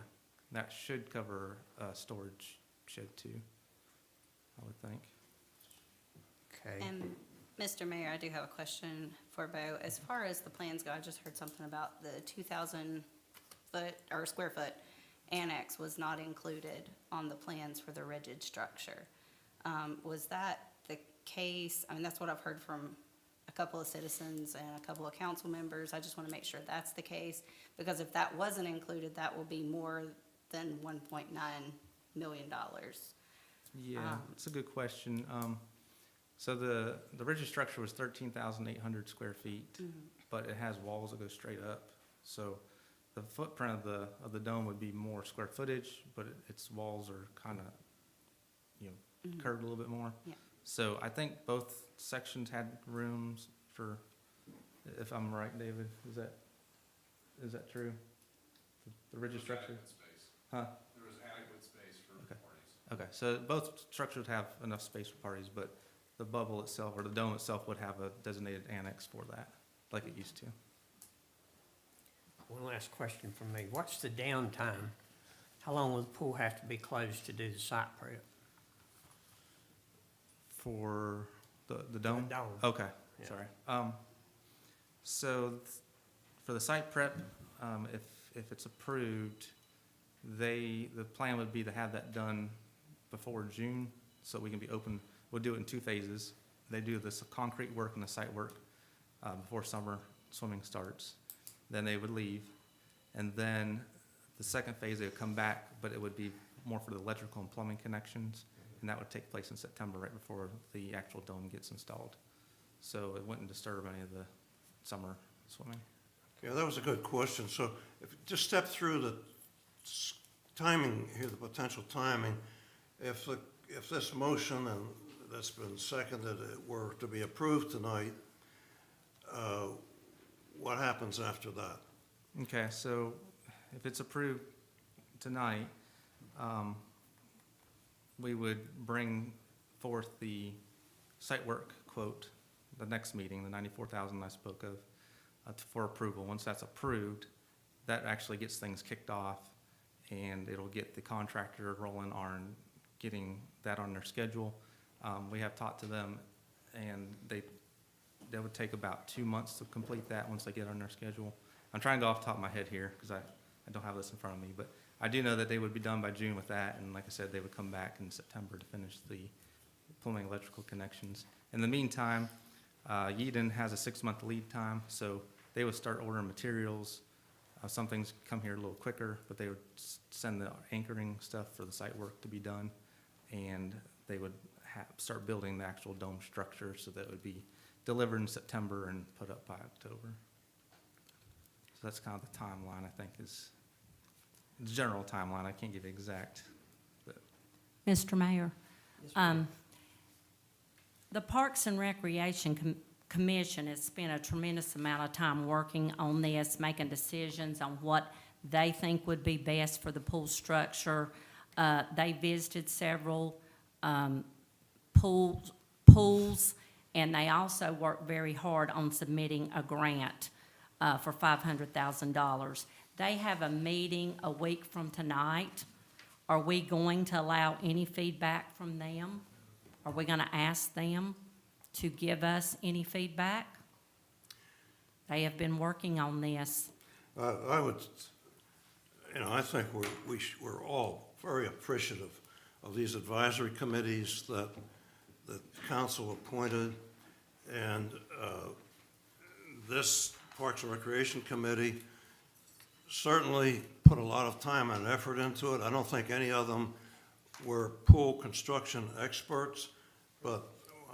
that should cover storage shed too, I would think. Okay. And Mr. Mayor, I do have a question for Bo. As far as the plans go, I just heard something about the 2,000 foot or square foot annex was not included on the plans for the rigid structure. Was that the case? I mean, that's what I've heard from a couple of citizens and a couple of council members. I just want to make sure that's the case, because if that wasn't included, that will be more than $1.9 million. Yeah, it's a good question. So the rigid structure was 13,800 square feet, but it has walls that go straight up. So the footprint of the dome would be more square footage, but its walls are kind of, curved a little bit more. Yeah. So I think both sections had rooms for, if I'm right, David, is that true? The rigid structure? Huh? There was adequate space for parties. Okay, so both structures have enough space for parties, but the bubble itself, or the dome itself, would have a designated annex for that, like it used to. One last question from me. What's the downtime? How long will the pool have to be closed to do the site prep? For the dome? The dome. Okay, Yeah. sorry. So for the site prep, if it's approved, the plan would be to have that done before June, so we can be open. We'll do it in 2 phases. They do this concrete work and the site work before summer swimming starts. Then they would leave. And then the second phase, they would come back, but it would be more for the electrical and plumbing connections. And that would take place in September, right before the actual dome gets installed. So it wouldn't disturb any of the summer swimming. Yeah, that was a good question. So if you just step through the timing here, the potential timing. If this motion and that's been seconded were to be approved tonight, what happens after that? Okay, so if it's approved tonight, we would bring forth the site work quote, the next meeting, the 94,000 I spoke of, for approval. Once that's approved, that actually gets things kicked off, and it'll get the contractor rolling on getting that on their schedule. We have talked to them, and they would take about 2 months to complete that once they get on their schedule. I'm trying to go off the top of my head here, because I don't have this in front of me, but I do know that they would be done by June with that, and like I said, they would come back in September to finish the plumbing electrical connections. In the meantime, Yeadon has a 6-month lead time, so they would start ordering materials. Some things come here a little quicker, but they would send the anchoring stuff for the site work to be done, and they would start building the actual dome structure, so that it would be delivered in September and put up by October. So that's kind of the timeline, I think, is the general timeline. I can't give you exact. But. Mr. Mayor, the Parks and Recreation Commission has spent a tremendous amount of time working on this, making decisions on what they think would be best for the pool structure. They visited several pools, and they also worked very hard on submitting a grant for $500,000. They have a meeting a week from tonight. Are we going to allow any feedback from them? Are we going to ask them to give us any feedback? They have been working on this. I would, I think we're all very appreciative of these advisory committees that the council appointed, and this Parks and Recreation Committee certainly put a lot of time and effort into it. I don't think any of them were pool construction experts, but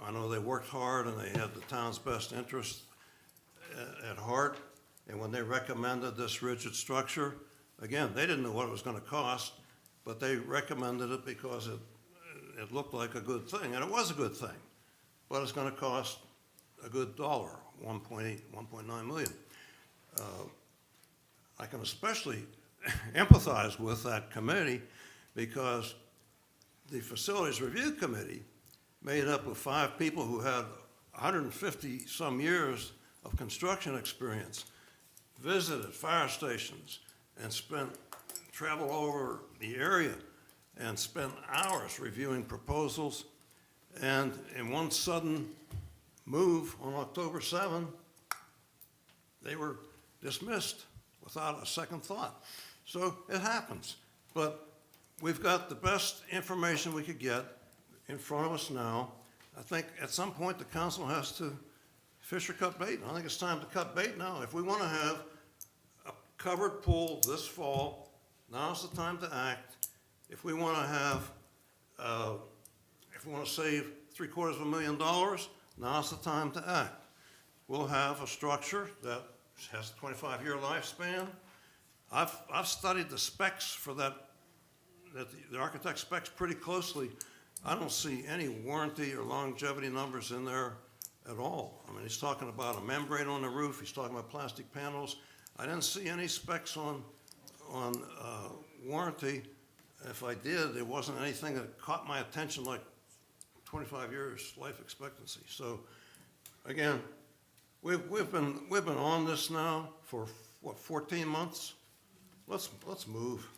I know they worked hard and they had the town's best interest at heart. And when they recommended this rigid structure, again, they didn't know what it was going to cost, but they recommended it because it looked like a good thing, and it was a good thing. But it's going to cost a good dollar, 1.8, 1.9 million. I can especially empathize with that committee because the Facilities Review Committee made up of 5 people who had 150-some years of construction experience, visited fire stations, and traveled over the area and spent hours reviewing proposals. And in one sudden move on October 7, they were dismissed without a second thought. So it happens. But we've got the best information we could get in front of us now. I think at some point the council has to fish or cut bait. I think it's time to cut bait now. If we want to have a covered pool this fall, now's the time to act. If we want to have, if we want to save $750,000, now's the time to act. We'll have a structure that has a 25-year lifespan. I've studied the specs for that the architect specs pretty closely. I don't see any warranty or longevity numbers in there at all. I mean, he's talking about a membrane on the roof. He's talking about plastic panels. I didn't see any specs on warranty. If I did, there wasn't anything that caught my attention like 25 years life expectancy. So, again, we've been on this now for what, 14 months? Let's move.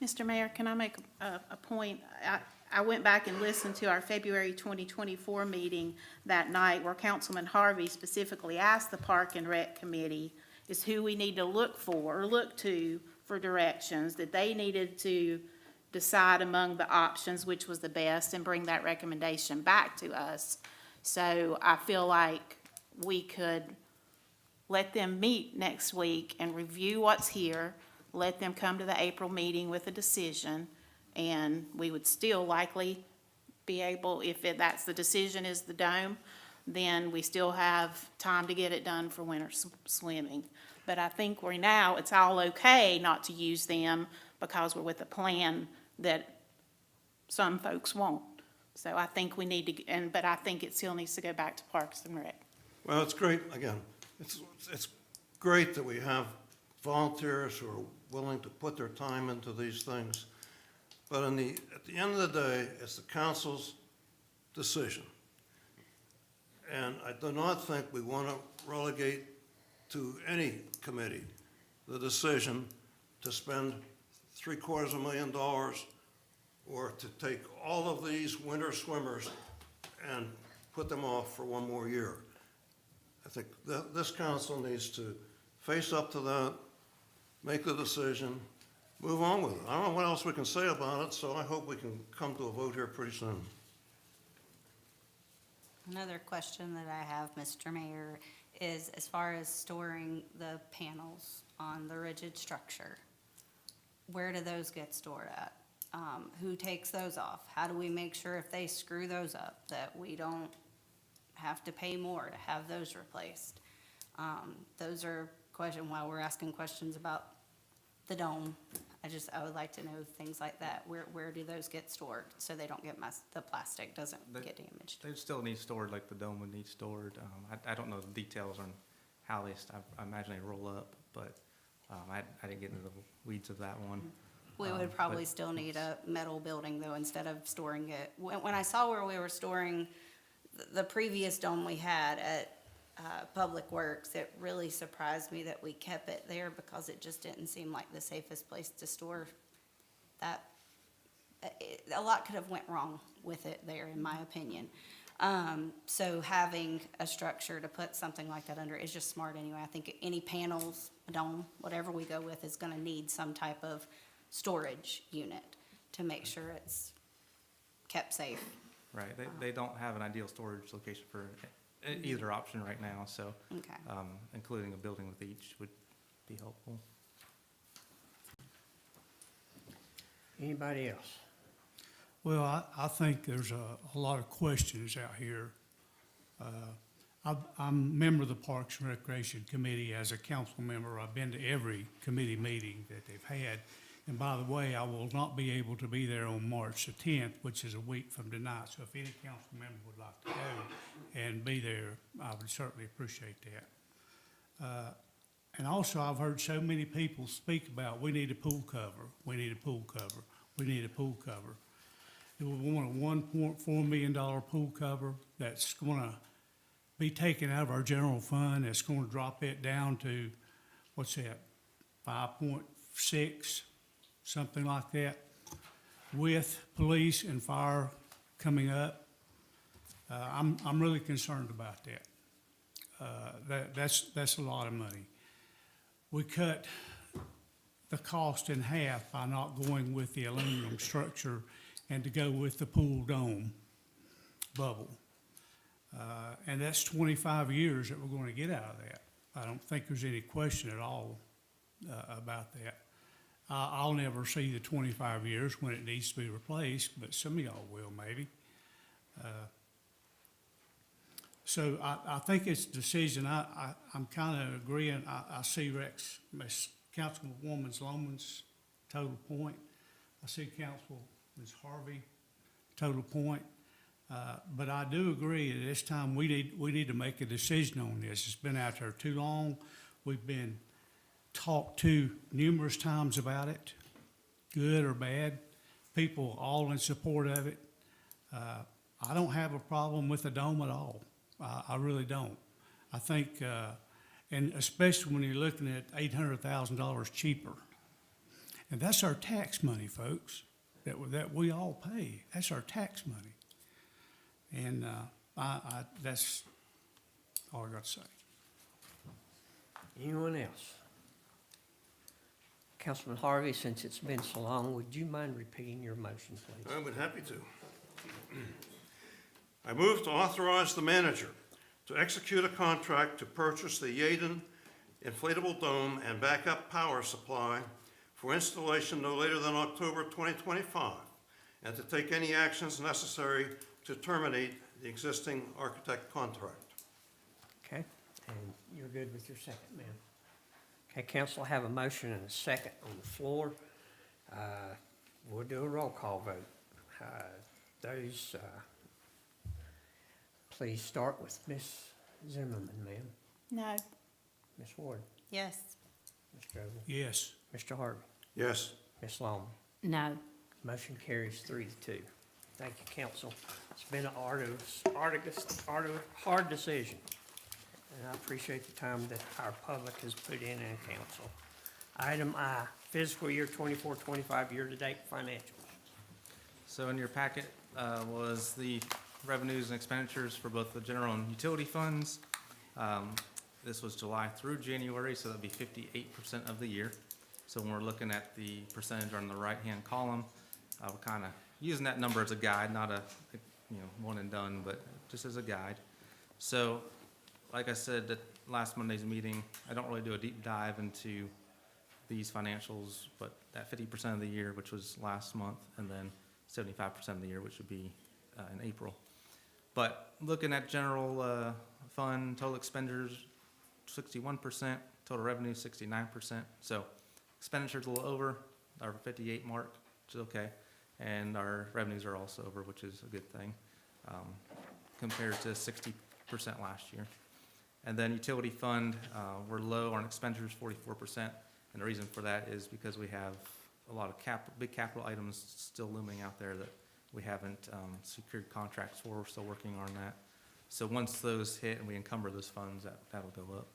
Mr. Mayor, can I make a point? I went back and listened to our February 2024 meeting that night where Councilman Harvey specifically asked the Park and Rec Committee is who we need to look to for directions, that they needed to decide among the options which was the best and bring that recommendation back to us. So I feel like we could let them meet next week and review what's here, let them come to the April meeting with a decision, and we would still likely be able, if that's the decision is the dome, then we still have time to get it done for winter swimming. But I think it's all okay not to use them because we're with a plan that some folks won't. So I think we need to, but I think it still needs to go back to Parks and Rec. Well, it's great, again, it's great that we have volunteers who are willing to put their time into these things. But at the end of the day, it's the council's decision. And I do not think we want to relegate to any committee the decision to spend $750,000 or to take all of these winter swimmers and put them off for one more year. I think this council needs to face up to that, make the decision, move on with it. I don't know what else we can say about it, so I hope we can come to a vote here pretty soon. Another question that I have, Mr. Mayor, is as far as storing the panels on the rigid structure, where do those get stored at? Who takes those off? How do we make sure if they screw those up that we don't have to pay more to have those replaced? Those are questions while we're asking questions about the dome. I would like to know things like that. Where do those get stored so they don't get the plastic doesn't get damaged? They still need stored like the dome would need stored. I don't know the details on how I imagine they roll up, but I didn't get into the weeds of that one. We would probably still need a metal building though, instead of storing it. When I saw where we were storing the previous dome we had at Public Works, it really surprised me that we kept it there because it just didn't seem like the safest place to store that. A lot could have went wrong with it there, in my opinion. So having a structure to put something like that under is just smart anyway. I think any panels, a dome, whatever we go with is gonna need some type of storage unit to make sure it's kept safe. Right, they don't have an ideal storage location for either option right now, so Okay. Including a building with each would be helpful. Anybody else? Well, I think there's a lot of questions out here. I'm a member of the Parks and Recreation Committee as a council member. I've been to every committee meeting that they've had. And by the way, I will not be able to be there on March the 10th, which is a week from tonight. So if any council member would like to go and be there, I would certainly appreciate that. And also, I've heard so many people speak about, we need a pool cover, we need a pool cover, we need a pool cover. We want a $1.4 million pool cover that's gonna be taken out of our general fund. It's gonna drop it down to, what's that, 5.6, something like that. With police and fire coming up, I'm really concerned about that. That's a lot of money. We cut the cost in half by not going with the aluminum structure and to go with the pool dome bubble. And that's 25 years that we're going to get out of that. I don't think there's any question at all about that. I'll never see the 25 years when it needs to be replaced, but some of y'all will maybe. So I think it's a decision. I'm kind of agreeing. I see Rex, Miss Councilwoman Loman's total point. I see Councilman Harvey total point. But I do agree at this time we need to make a decision on this. It's been out there too long. We've been talked to numerous times about it, good or bad. People all in support of it. I don't have a problem with the dome at all. I really don't. I think, and especially when you're looking at $800,000 cheaper. And that's our tax money, folks, that we all pay. That's our tax money. And that's all I got to say. Anyone else? Councilman Harvey, since it's been so long, would you mind repeating your motion, please? I would be happy to. I move to authorize the manager to execute a contract to purchase the Yaden inflatable dome and backup power supply for installation no later than October 2025, and to take any actions necessary to terminate the existing architect contract. Okay, and you're good with your second, ma'am? Okay, council, have a motion and a second on the floor. We'll do a roll call vote. Please start with Ms. Zimmerman, ma'am. No. Ms. Ward. Yes. Mr. Ogle. Yes. Mr. Harvey. Yes. Ms. Long. No. Motion carries 3-2. Thank you, council. It's been a hard decision. And I appreciate the time that our public has put in council. Item I, fiscal year 24-25 year-to-date financials. So in your packet was the revenues and expenditures for both the general and utility funds. This was July through January, so that'd be 58% of the year. So when we're looking at the percentage on the right-hand column, we're kind of using that number as a guide, not a one and done, but just as a guide. So like I said at last Monday's meeting, I don't really do a deep dive into these financials, but that 50% of the year, which was last month, and then 75% of the year, which would be in April. But looking at general fund, total expenditures, 61%, total revenue, 69%. So expenditures a little over our 58 mark, which is okay. And our revenues are also over, which is a good thing, compared to 60% last year. And then utility fund, we're low on expenditures, 44%. And the reason for that is because we have a lot of big capital items still looming out there that we haven't secured contracts for. We're still working on that. So once those hit and we encumber those funds, that'll go up.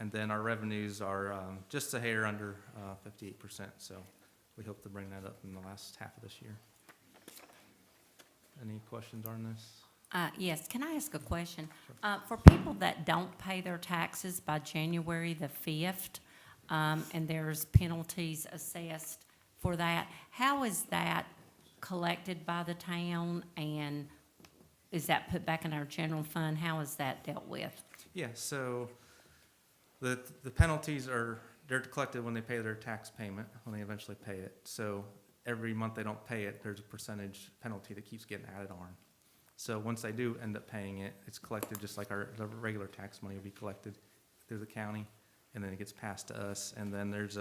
And then our revenues are just a hair under 58%. So we hope to bring that up in the last half of this year. Any questions on this? Yes, can I ask a question? For people that don't pay their taxes by January the 5th, and there's penalties assessed for that, how is that collected by the town, and is that put back in our general fund? How is that dealt with? Yeah, so the penalties they're collected when they pay their tax payment, when they eventually pay it. So every month they don't pay it, there's a percentage penalty that keeps getting added on. So once they do end up paying it, it's collected just like the regular tax money will be collected through the county, and then it gets passed to us. And then there's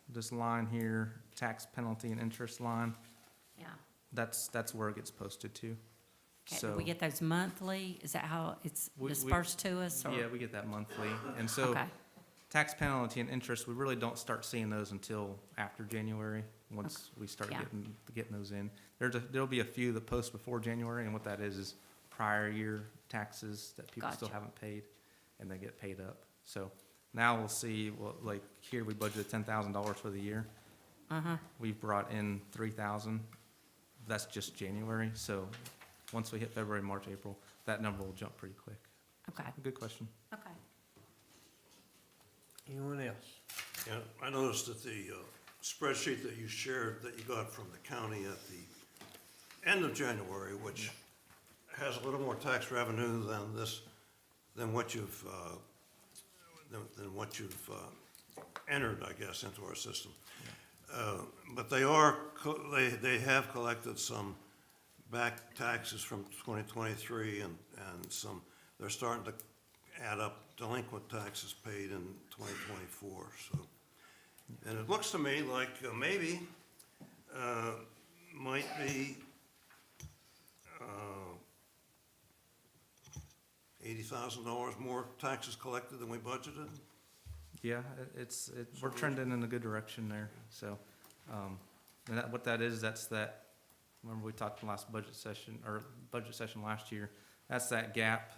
this line here, tax penalty and interest line. Yeah. That's where it gets posted to. Okay, So do we get those monthly? Is that how it's dispersed to us? Or? Yeah, we get that monthly. And so Okay. tax penalty and interest, we really don't start seeing those until after January, once we start Yeah. getting those in. There'll be a few that post before January, and what that is prior year taxes that people still Gotcha. haven't paid, and they get paid up. So now we'll see, well, like here, we budgeted $10,000 for the year. Uh-huh. We've brought in 3,000. That's just January, so once we hit February, March, April, that number will jump pretty quick. Okay, Good question. okay. Anyone else? Yeah, I noticed that the spreadsheet that you shared, that you got from the county at the end of January, which has a little more tax revenue than what you've entered, I guess, into our system. But they have collected some back taxes from 2023 and they're starting to add up delinquent taxes paid in 2024, so. And it looks to me like maybe might be $80,000 more taxes collected than we budgeted. Yeah, we're trending in a good direction there, so, and what that is, remember we talked in the last budget session last year, that's that gap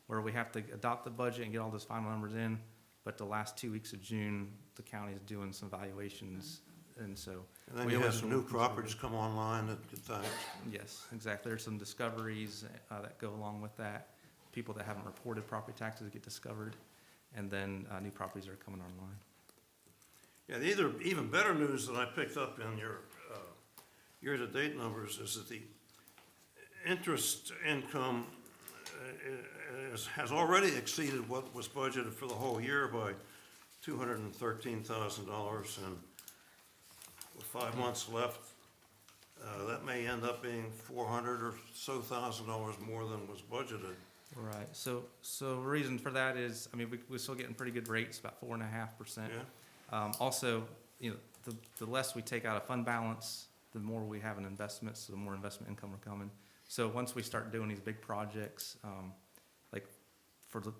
where we have to adopt the budget and get all those final numbers in, but the last 2 weeks of June, the county is doing some valuations, and so. And then we you have always some do- new properties come online that get taxed. Yes, exactly, there's some discoveries that go along with that, people that haven't reported property taxes get discovered, and then new properties are coming online. Yeah, even better news that I picked up in your year-to-date numbers is that the interest income has already exceeded what was budgeted for the whole year by $213,000, and with 5 months left, that may end up being $400 or so thousand more than was budgeted. Right, so reason for that is, I mean, we're still getting pretty good rates, about 4.5%. Yeah. Also, you know, the less we take out of fund balance, the more we have in investments, so the more investment income are coming. So once we start doing these big projects, like for the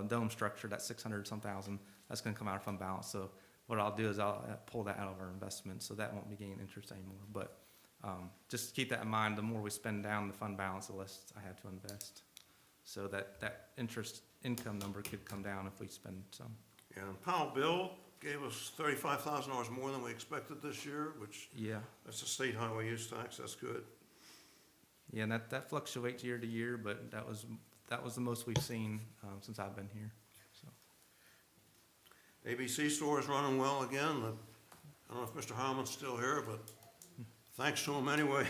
dome structure, that's 600-some thousand, that's gonna come out of fund balance. So what I'll do is I'll pull that out of our investments, so that won't be gaining interest anymore. But just keep that in mind, the more we spend down the fund balance, the less I have to invest. So that interest income number could come down if we spend some. Yeah, and Powell Bill gave us $35,000 more than we expected this year, which, Yeah, that's a state highway use tax, that's good. yeah, and that fluctuates year to year, but that was the most we've seen since I've been here. So ABC store is running well again. I don't know if Mr. Heilman's still here, but thanks to him anyway.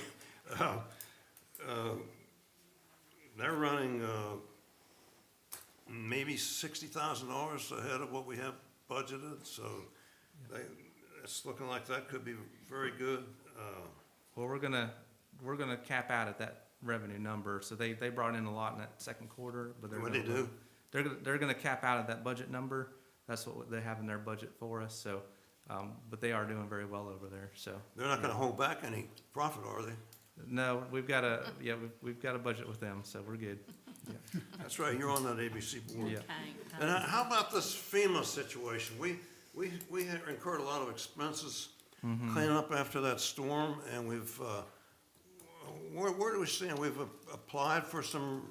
They're running maybe $60,000 ahead of what we have budgeted, so it's looking like that could be very good. Well, we're gonna cap out at that revenue number. So they brought in a lot in that second quarter, but What'd they do? They're gonna cap out at that budget number. That's what they have in their budget for us. So, but they are doing very well over there. So They're not gonna hold back any profit, are they? no, we've got a budget with them, so we're good. Yeah. That's right, you're on that ABC board. Yeah. And how about this FEMA situation? We had incurred a lot of expenses cleaning up after that storm, and we've, where do we stand? We've applied for some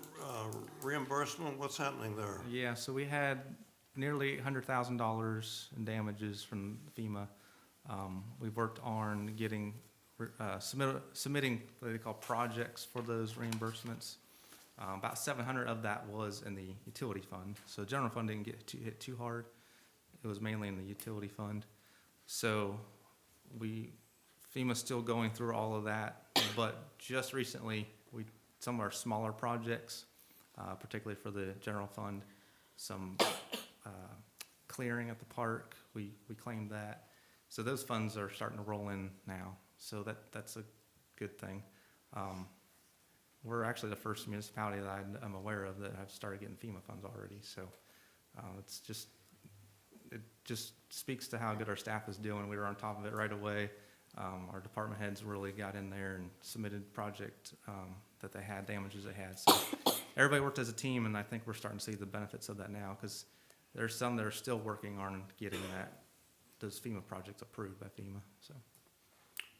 reimbursement. What's happening there? Yeah, so we had nearly $100,000 in damages from FEMA. We've worked on getting, submitting what they call projects for those reimbursements. About 700 of that was in the utility fund. So general fund didn't get hit too hard. It was mainly in the utility fund. So FEMA's still going through all of that, but just recently, some of our smaller projects, particularly for the general fund, some clearing at the park, we claimed that. So those funds are starting to roll in now, so that's a good thing. We're actually the first municipality that I'm aware of that have started getting FEMA funds already, so it just speaks to how good our staff is doing. We were on top of it right away. Our department heads really got in there and submitted project that they had, damages they had. So everybody worked as a team, and I think we're starting to see the benefits of that now, because There's some that are still working on getting those FEMA projects approved by FEMA, so.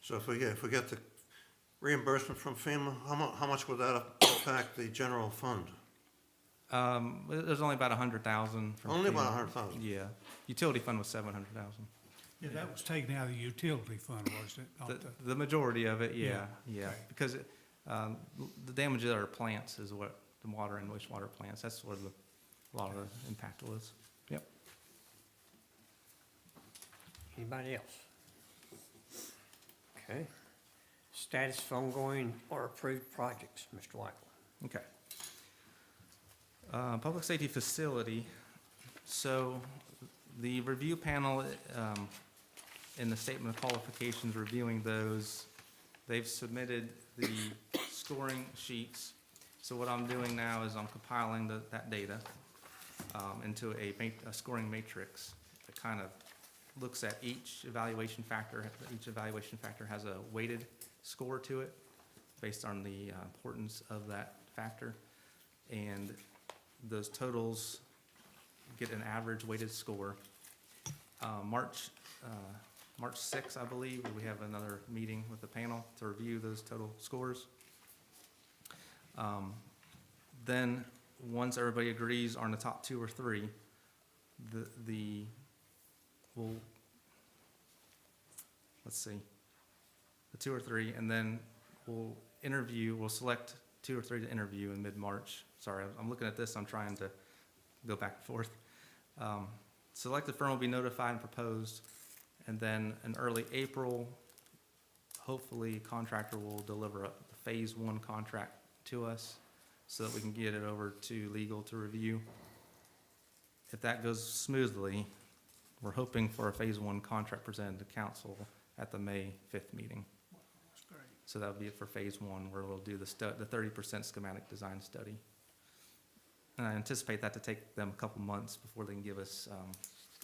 So if we get the reimbursement from FEMA, how much would that impact the general fund? There's only about 100,000 from Only about FEMA. 100,000? Yeah. Utility fund was 700,000. Yeah, that was taken out of the utility fund, wasn't it? Not The majority of it, yeah. Okay. Because the damage to our plants is what, the water and wastewater plants, that's where a lot of the impact was. Yep. Anybody else? Okay. Status of ongoing or approved projects, Mr. White. Okay. Public safety facility. So the review panel, in the statement of qualifications, reviewing those, they've submitted the scoring sheets. So what I'm doing now is I'm compiling that data into a scoring matrix that kind of looks at each evaluation factor. Each evaluation factor has a weighted score to it based on the importance of that factor. And those totals get an average weighted score. March 6th, I believe, we have another meeting with the panel to review those total scores. Then, once everybody agrees on the top 2 or 3, let's see, the 2 or 3, and then we'll select 2 or 3 to interview in mid-March. Sorry, I'm looking at this, I'm trying to go back and forth. Selected firm will be notified and proposed, and then in early April, hopefully contractor will deliver a phase 1 contract to us so that we can get it over to legal to review. If that goes smoothly, we're hoping for a phase 1 contract presented to council at the May 5th meeting. That's great. So that would be it for phase 1, where we'll do the 30% schematic design study. And I anticipate that to take them a couple months before they can give us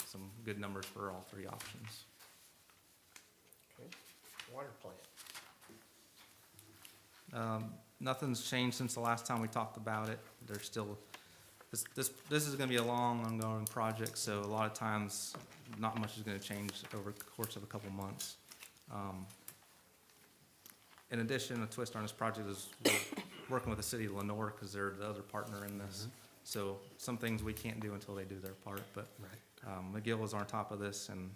some good numbers for all 3 options. Okay. Water plant. Nothing's changed since the last time we talked about it. There's still, this is gonna be a long, ongoing project, so a lot of times, not much is gonna change over the course of a couple months. In addition, a twist on this project is we're working with the city of Lenore, because they're the other partner in this. So some things we can't do until they do their part, but McGill is on top of this and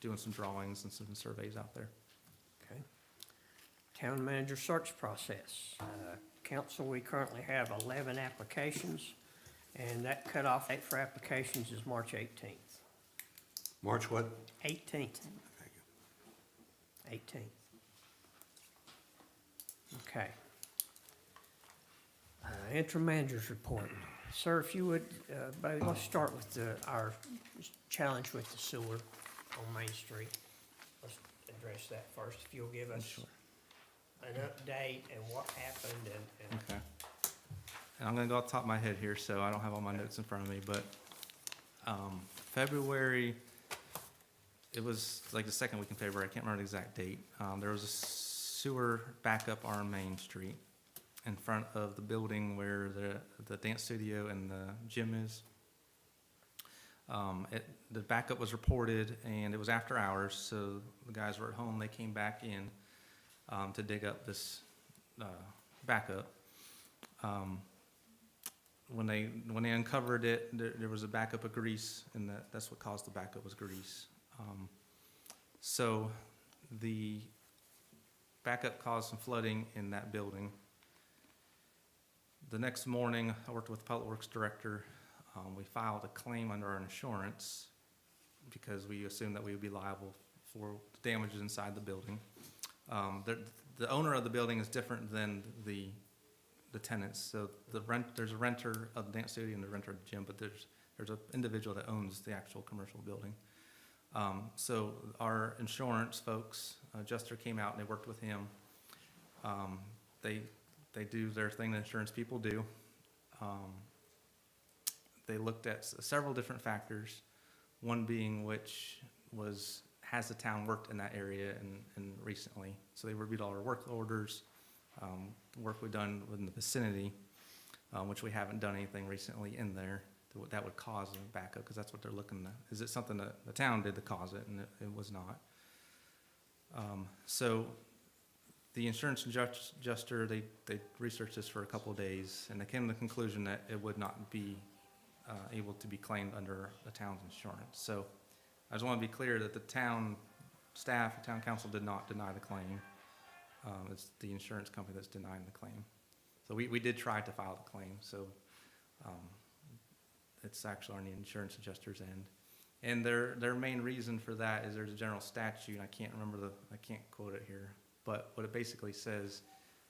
doing some drawings and some surveys out there. Okay. Town manager search process. Council, we currently have 11 applications, and that cutoff date for applications is March 18th. March what? 18th. 18th. Okay. Interim manager's report. Sir, if you would, let's start with our challenge with the sewer on Main Street. Let's address that first. If you'll give us an update and what happened and Okay. And I'm gonna go off the top of my head here, so I don't have all my notes in front of me, but February, it was like the second week in February, I can't remember the exact date. There was a sewer backup on Main Street in front of the building where the dance studio and the gym is. The backup was reported, and it was after hours, so the guys were at home. They came back in to dig up this backup. When they uncovered it, there was a backup of grease, and that's what caused the backup, was grease. So the backup caused some flooding in that building. The next morning, I worked with the Public Works Director. We filed a claim under our insurance because we assumed that we would be liable for damages inside the building. The owner of the building is different than the tenants. So there's a renter of the dance studio and the renter of the gym, but there's an individual that owns the actual commercial building. So our insurance folks, adjuster came out and they worked with him. They do their thing that insurance people do. They looked at several different factors, one being has the town worked in that area and recently? So they reviewed all our work orders, the work we've done within the vicinity, which we haven't done anything recently in there. that would cause a backup, because that's what they're looking at. Is it something that the town did to cause it, and it was not. So the insurance adjuster, they researched this for a couple of days, and they came to the conclusion that it would not be able to be claimed under the town's insurance. So I just want to be clear that the town staff, the town council did not deny the claim. It's the insurance company that's denying the claim. So we did try to file the claim, so it's actually on the insurance adjuster's end. And their main reason for that is there's a general statute, and I can't quote it here, but what it basically says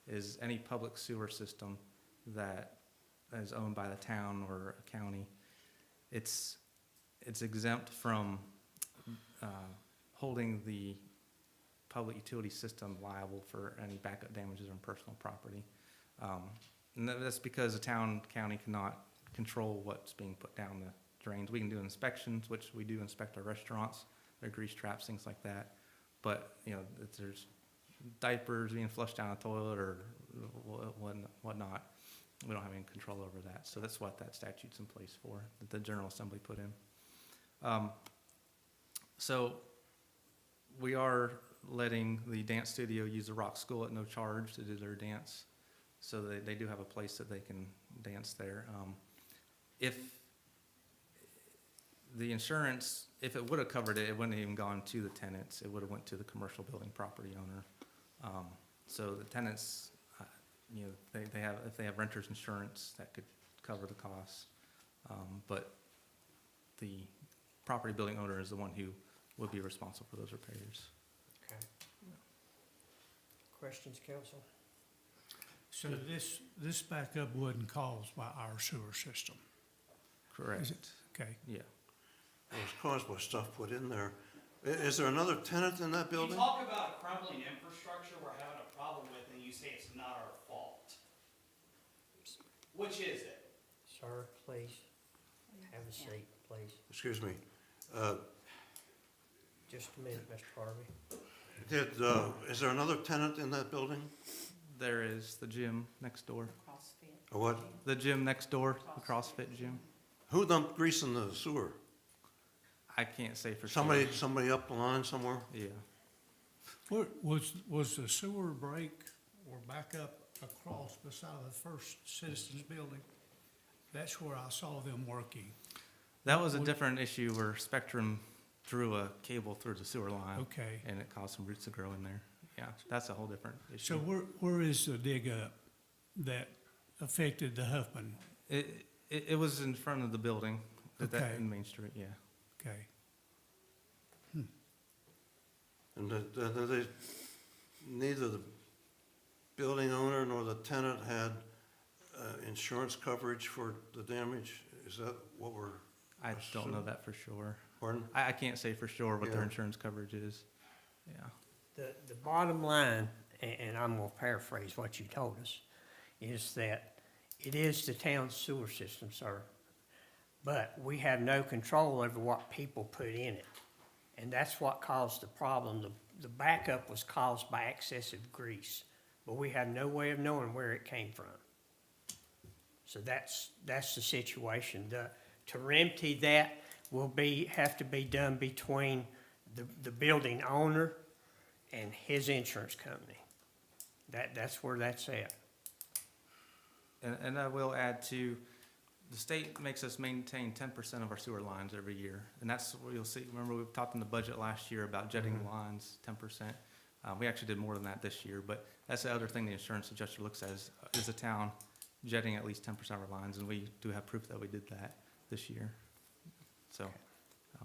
is any public sewer system that is owned by the town or a county, it's exempt from holding the public utility system liable for any backup damages on personal property. And that's because the county cannot control what's being put down the drains. We can do inspections, which we do inspect our restaurants, their grease traps, things like that. But, you know, if there's diapers being flushed down a toilet or whatnot, we don't have any control over that. So that's what that statute's in place for, that the General Assembly put in. So we are letting the dance studio use the rock school at no charge to do their dance. So they do have a place that they can dance there. If the insurance, if it would have covered it, it wouldn't have even gone to the tenants. It would have went to the commercial building property owner. So the tenants, you know, they have, if they have renter's insurance, that could cover the costs. But the property building owner is the one who would be responsible for those repairs. Okay. Questions, council? So this backup wasn't caused by our sewer system? Correct. Is it? Okay. Yeah. It was caused by stuff put in there. Is there another tenant in that building? You talk about a crumbling infrastructure we're having a problem with, and you say it's not our fault. Which is it? Sir, please, have a seat, please. Excuse me. Just a minute, Mr. Harvey. Is there another tenant in that building? There is the gym next door. Or what? The gym next door, the CrossFit gym. Who dumped grease in the sewer? I can't say for sure. Somebody up the line somewhere? Yeah. What, was the sewer break or back up across beside the First Citizens Building? That's where I saw them working. That was a different issue where Spectrum drew a cable through the sewer line. Okay. And it caused some roots to grow in there. Yeah, that's a whole different issue. So where is the dig up that affected the Huffman? It was in front of the building, Okay. in Main Street, yeah. Okay. And neither the building owner nor the tenant had insurance coverage for the damage? Is that what we're I don't know that for sure. Pardon? I can't say for sure what their Yeah. insurance coverage is. Yeah. The bottom line, and I'm gonna paraphrase what you told us, is that it is the town's sewer system, sir. But we have no control over what people put in it. And that's what caused the problem. The backup was caused by excessive grease, but we have no way of knowing where it came from. So that's the situation. To remedy that will have to be done between the building owner and his insurance company. That's where that's at. And I will add too, the state makes us maintain 10% of our sewer lines every year. And that's what you'll see. Remember, we talked in the budget last year about jetting the lines, 10%. We actually did more than that this year, but that's the other thing the insurance adjuster looks at is the town jetting at least 10% of our lines, and we do have proof that we did that this year. So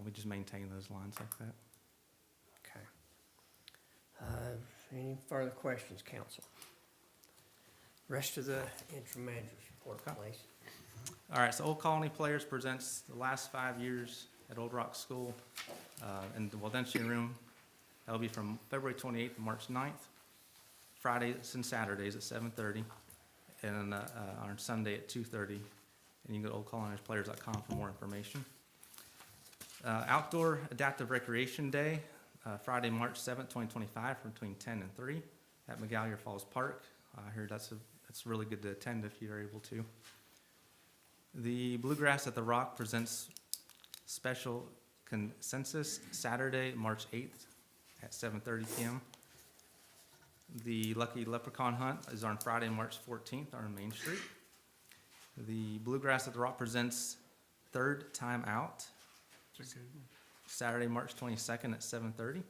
we just maintain those lines like that. Okay. Any further questions, council? Rest of the interim manager's report, please. All right, so Old Colony Players presents the last 5 years at Old Rock School in the Valdese room. That'll be from February 28th to March 9th, Fridays and Saturdays at 7:30, and on Sunday at 2:30. And you can go to oldcolonyplayers.com for more information. Outdoor Adaptive Recreation Day, Friday, March 7th, 2025, from between 10 and 3 at McGallier Falls Park. I heard that's really good to attend if you're able to. The Bluegrass at the Rock presents special consensus Saturday, March 8th at 7:30 p.m. The Lucky Leprechaun Hunt is on Friday, March 14th on Main Street. The Bluegrass at the Rock presents Third Time Out, Saturday, March 22nd at 7:30.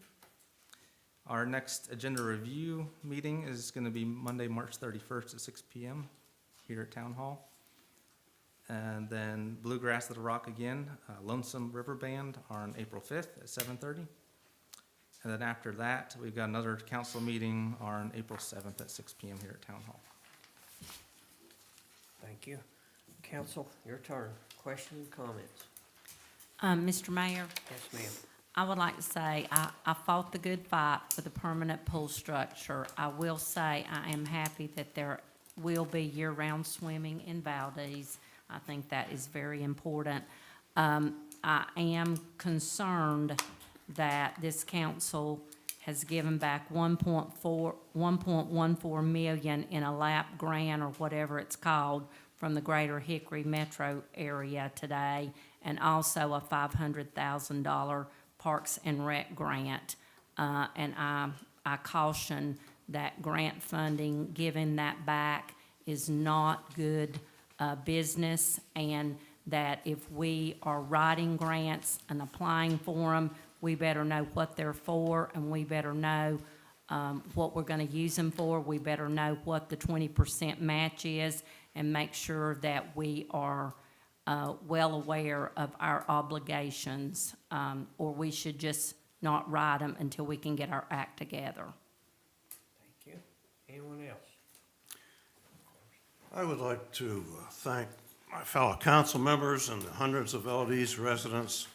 Our next agenda review meeting is going to be Monday, March 31st at 6 p.m. here at Town Hall. And then Bluegrass at the Rock again, Lonesome River Band on April 5th at 7:30. And then after that, we've got another council meeting on April 7th at 6 p.m. here at Town Hall. Thank you. Council, your turn. Questions, comments? Mr. Mayor, Yes, ma'am. I would like to say I fought the good fight for the permanent pool structure. I will say I am happy that there will be year-round swimming in Valdese. I think that is very important. I am concerned that this council has given back 1.14 million in a LAP grant or whatever it's called from the Greater Hickory metro area today, and also a $500,000 Parks and Rec grant. And I caution that grant funding, giving that back is not good business, and that if we are writing grants and applying for them, we better know what they're for, and we better know what we're going to use them for. We better know what the 20% match is, and make sure that we are well aware of our obligations, or we should just not write them until we can get our act together. Thank you. Anyone else? I would like to thank my fellow council members and the hundreds of Valdese residents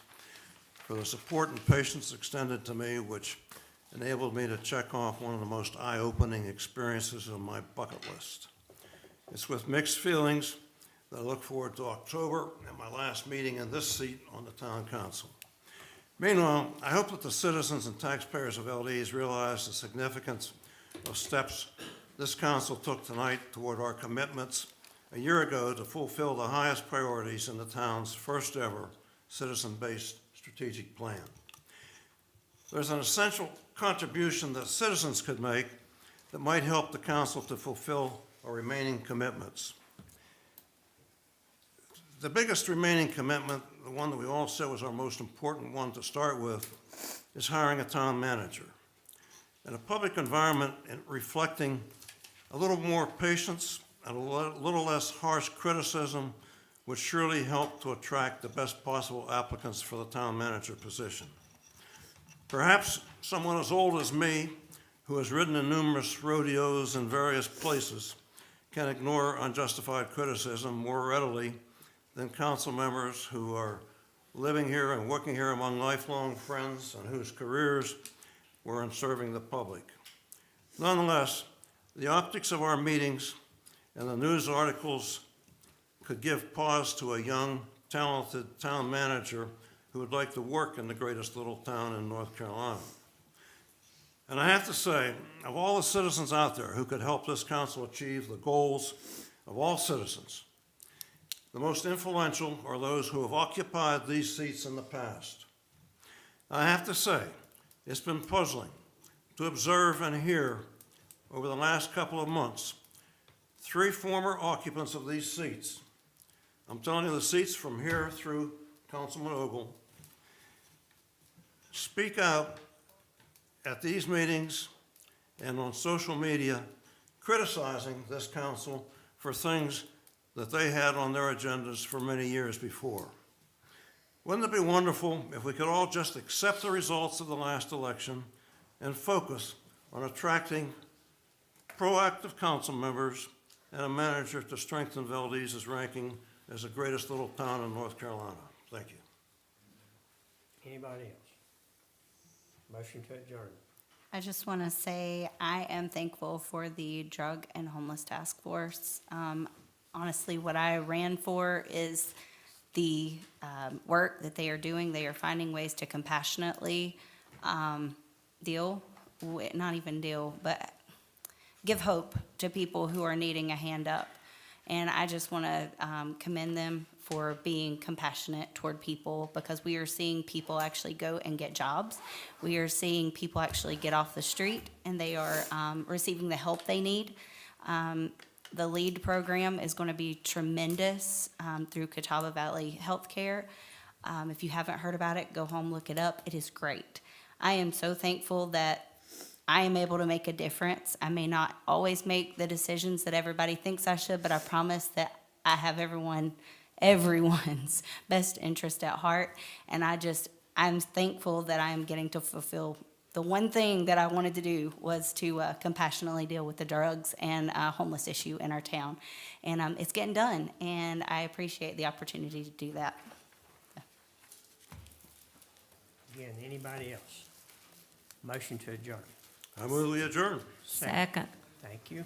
for the support and patience extended to me, which enabled me to check off one of the most eye-opening experiences on my bucket list. It's with mixed feelings that I look forward to October and my last meeting in this seat on the town council. Meanwhile, I hope that the citizens and taxpayers of Valdese realize the significance of steps this council took tonight toward our commitments a year ago to fulfill the highest priorities in the town's first ever citizen-based strategic plan. There's an essential contribution that citizens could make that might help the council to fulfill our remaining commitments. The biggest remaining commitment, the one that we all said was our most important one to start with, is hiring a town manager. In a public environment and reflecting a little more patience and a little less harsh criticism would surely help to attract the best possible applicants for the town manager position. Perhaps someone as old as me, who has ridden in numerous rodeos in various places, can ignore unjustified criticism more readily than council members who are living here and working here among lifelong friends and whose careers were in serving the public. Nonetheless, the optics of our meetings and the news articles could give pause to a young, talented town manager who would like to work in the greatest little town in North Carolina. And I have to say, of all the citizens out there who could help this council achieve the goals of all citizens, the most influential are those who have occupied these seats in the past. I have to say, it's been puzzling to observe and hear over the last couple of months 3 former occupants of these seats. I'm telling you, the seats from here through Councilman Ogle speak out at these meetings and on social media criticizing this council for things that they had on their agendas for many years before. Wouldn't it be wonderful if we could all just accept the results of the last election and focus on attracting proactive council members and a manager to strengthen Valdese's ranking as the greatest little town in North Carolina? Thank you. Anybody else? Motion to adjourn. I just want to say I am thankful for the Drug and Homeless Task Force. Honestly, what I ran for is the work that they are doing. They are finding ways to compassionately give hope to people who are needing a hand up. And I just want to commend them for being compassionate toward people, because we are seeing people actually go and get jobs. We are seeing people actually get off the street, and they are receiving the help they need. The LEAD program is going to be tremendous through Catawba Valley Healthcare. If you haven't heard about it, go home, look it up. It is great. I am so thankful that I am able to make a difference. I may not always make the decisions that everybody thinks I should, but I promise that I have everyone's best interest at heart. And I'm thankful that I am getting to fulfill the one thing that I wanted to do, was to compassionately deal with the drugs and homeless issue in our town. And it's getting done, and I appreciate the opportunity to do that. Again, anybody else? Motion to adjourn. I move we adjourn. Second. Thank you.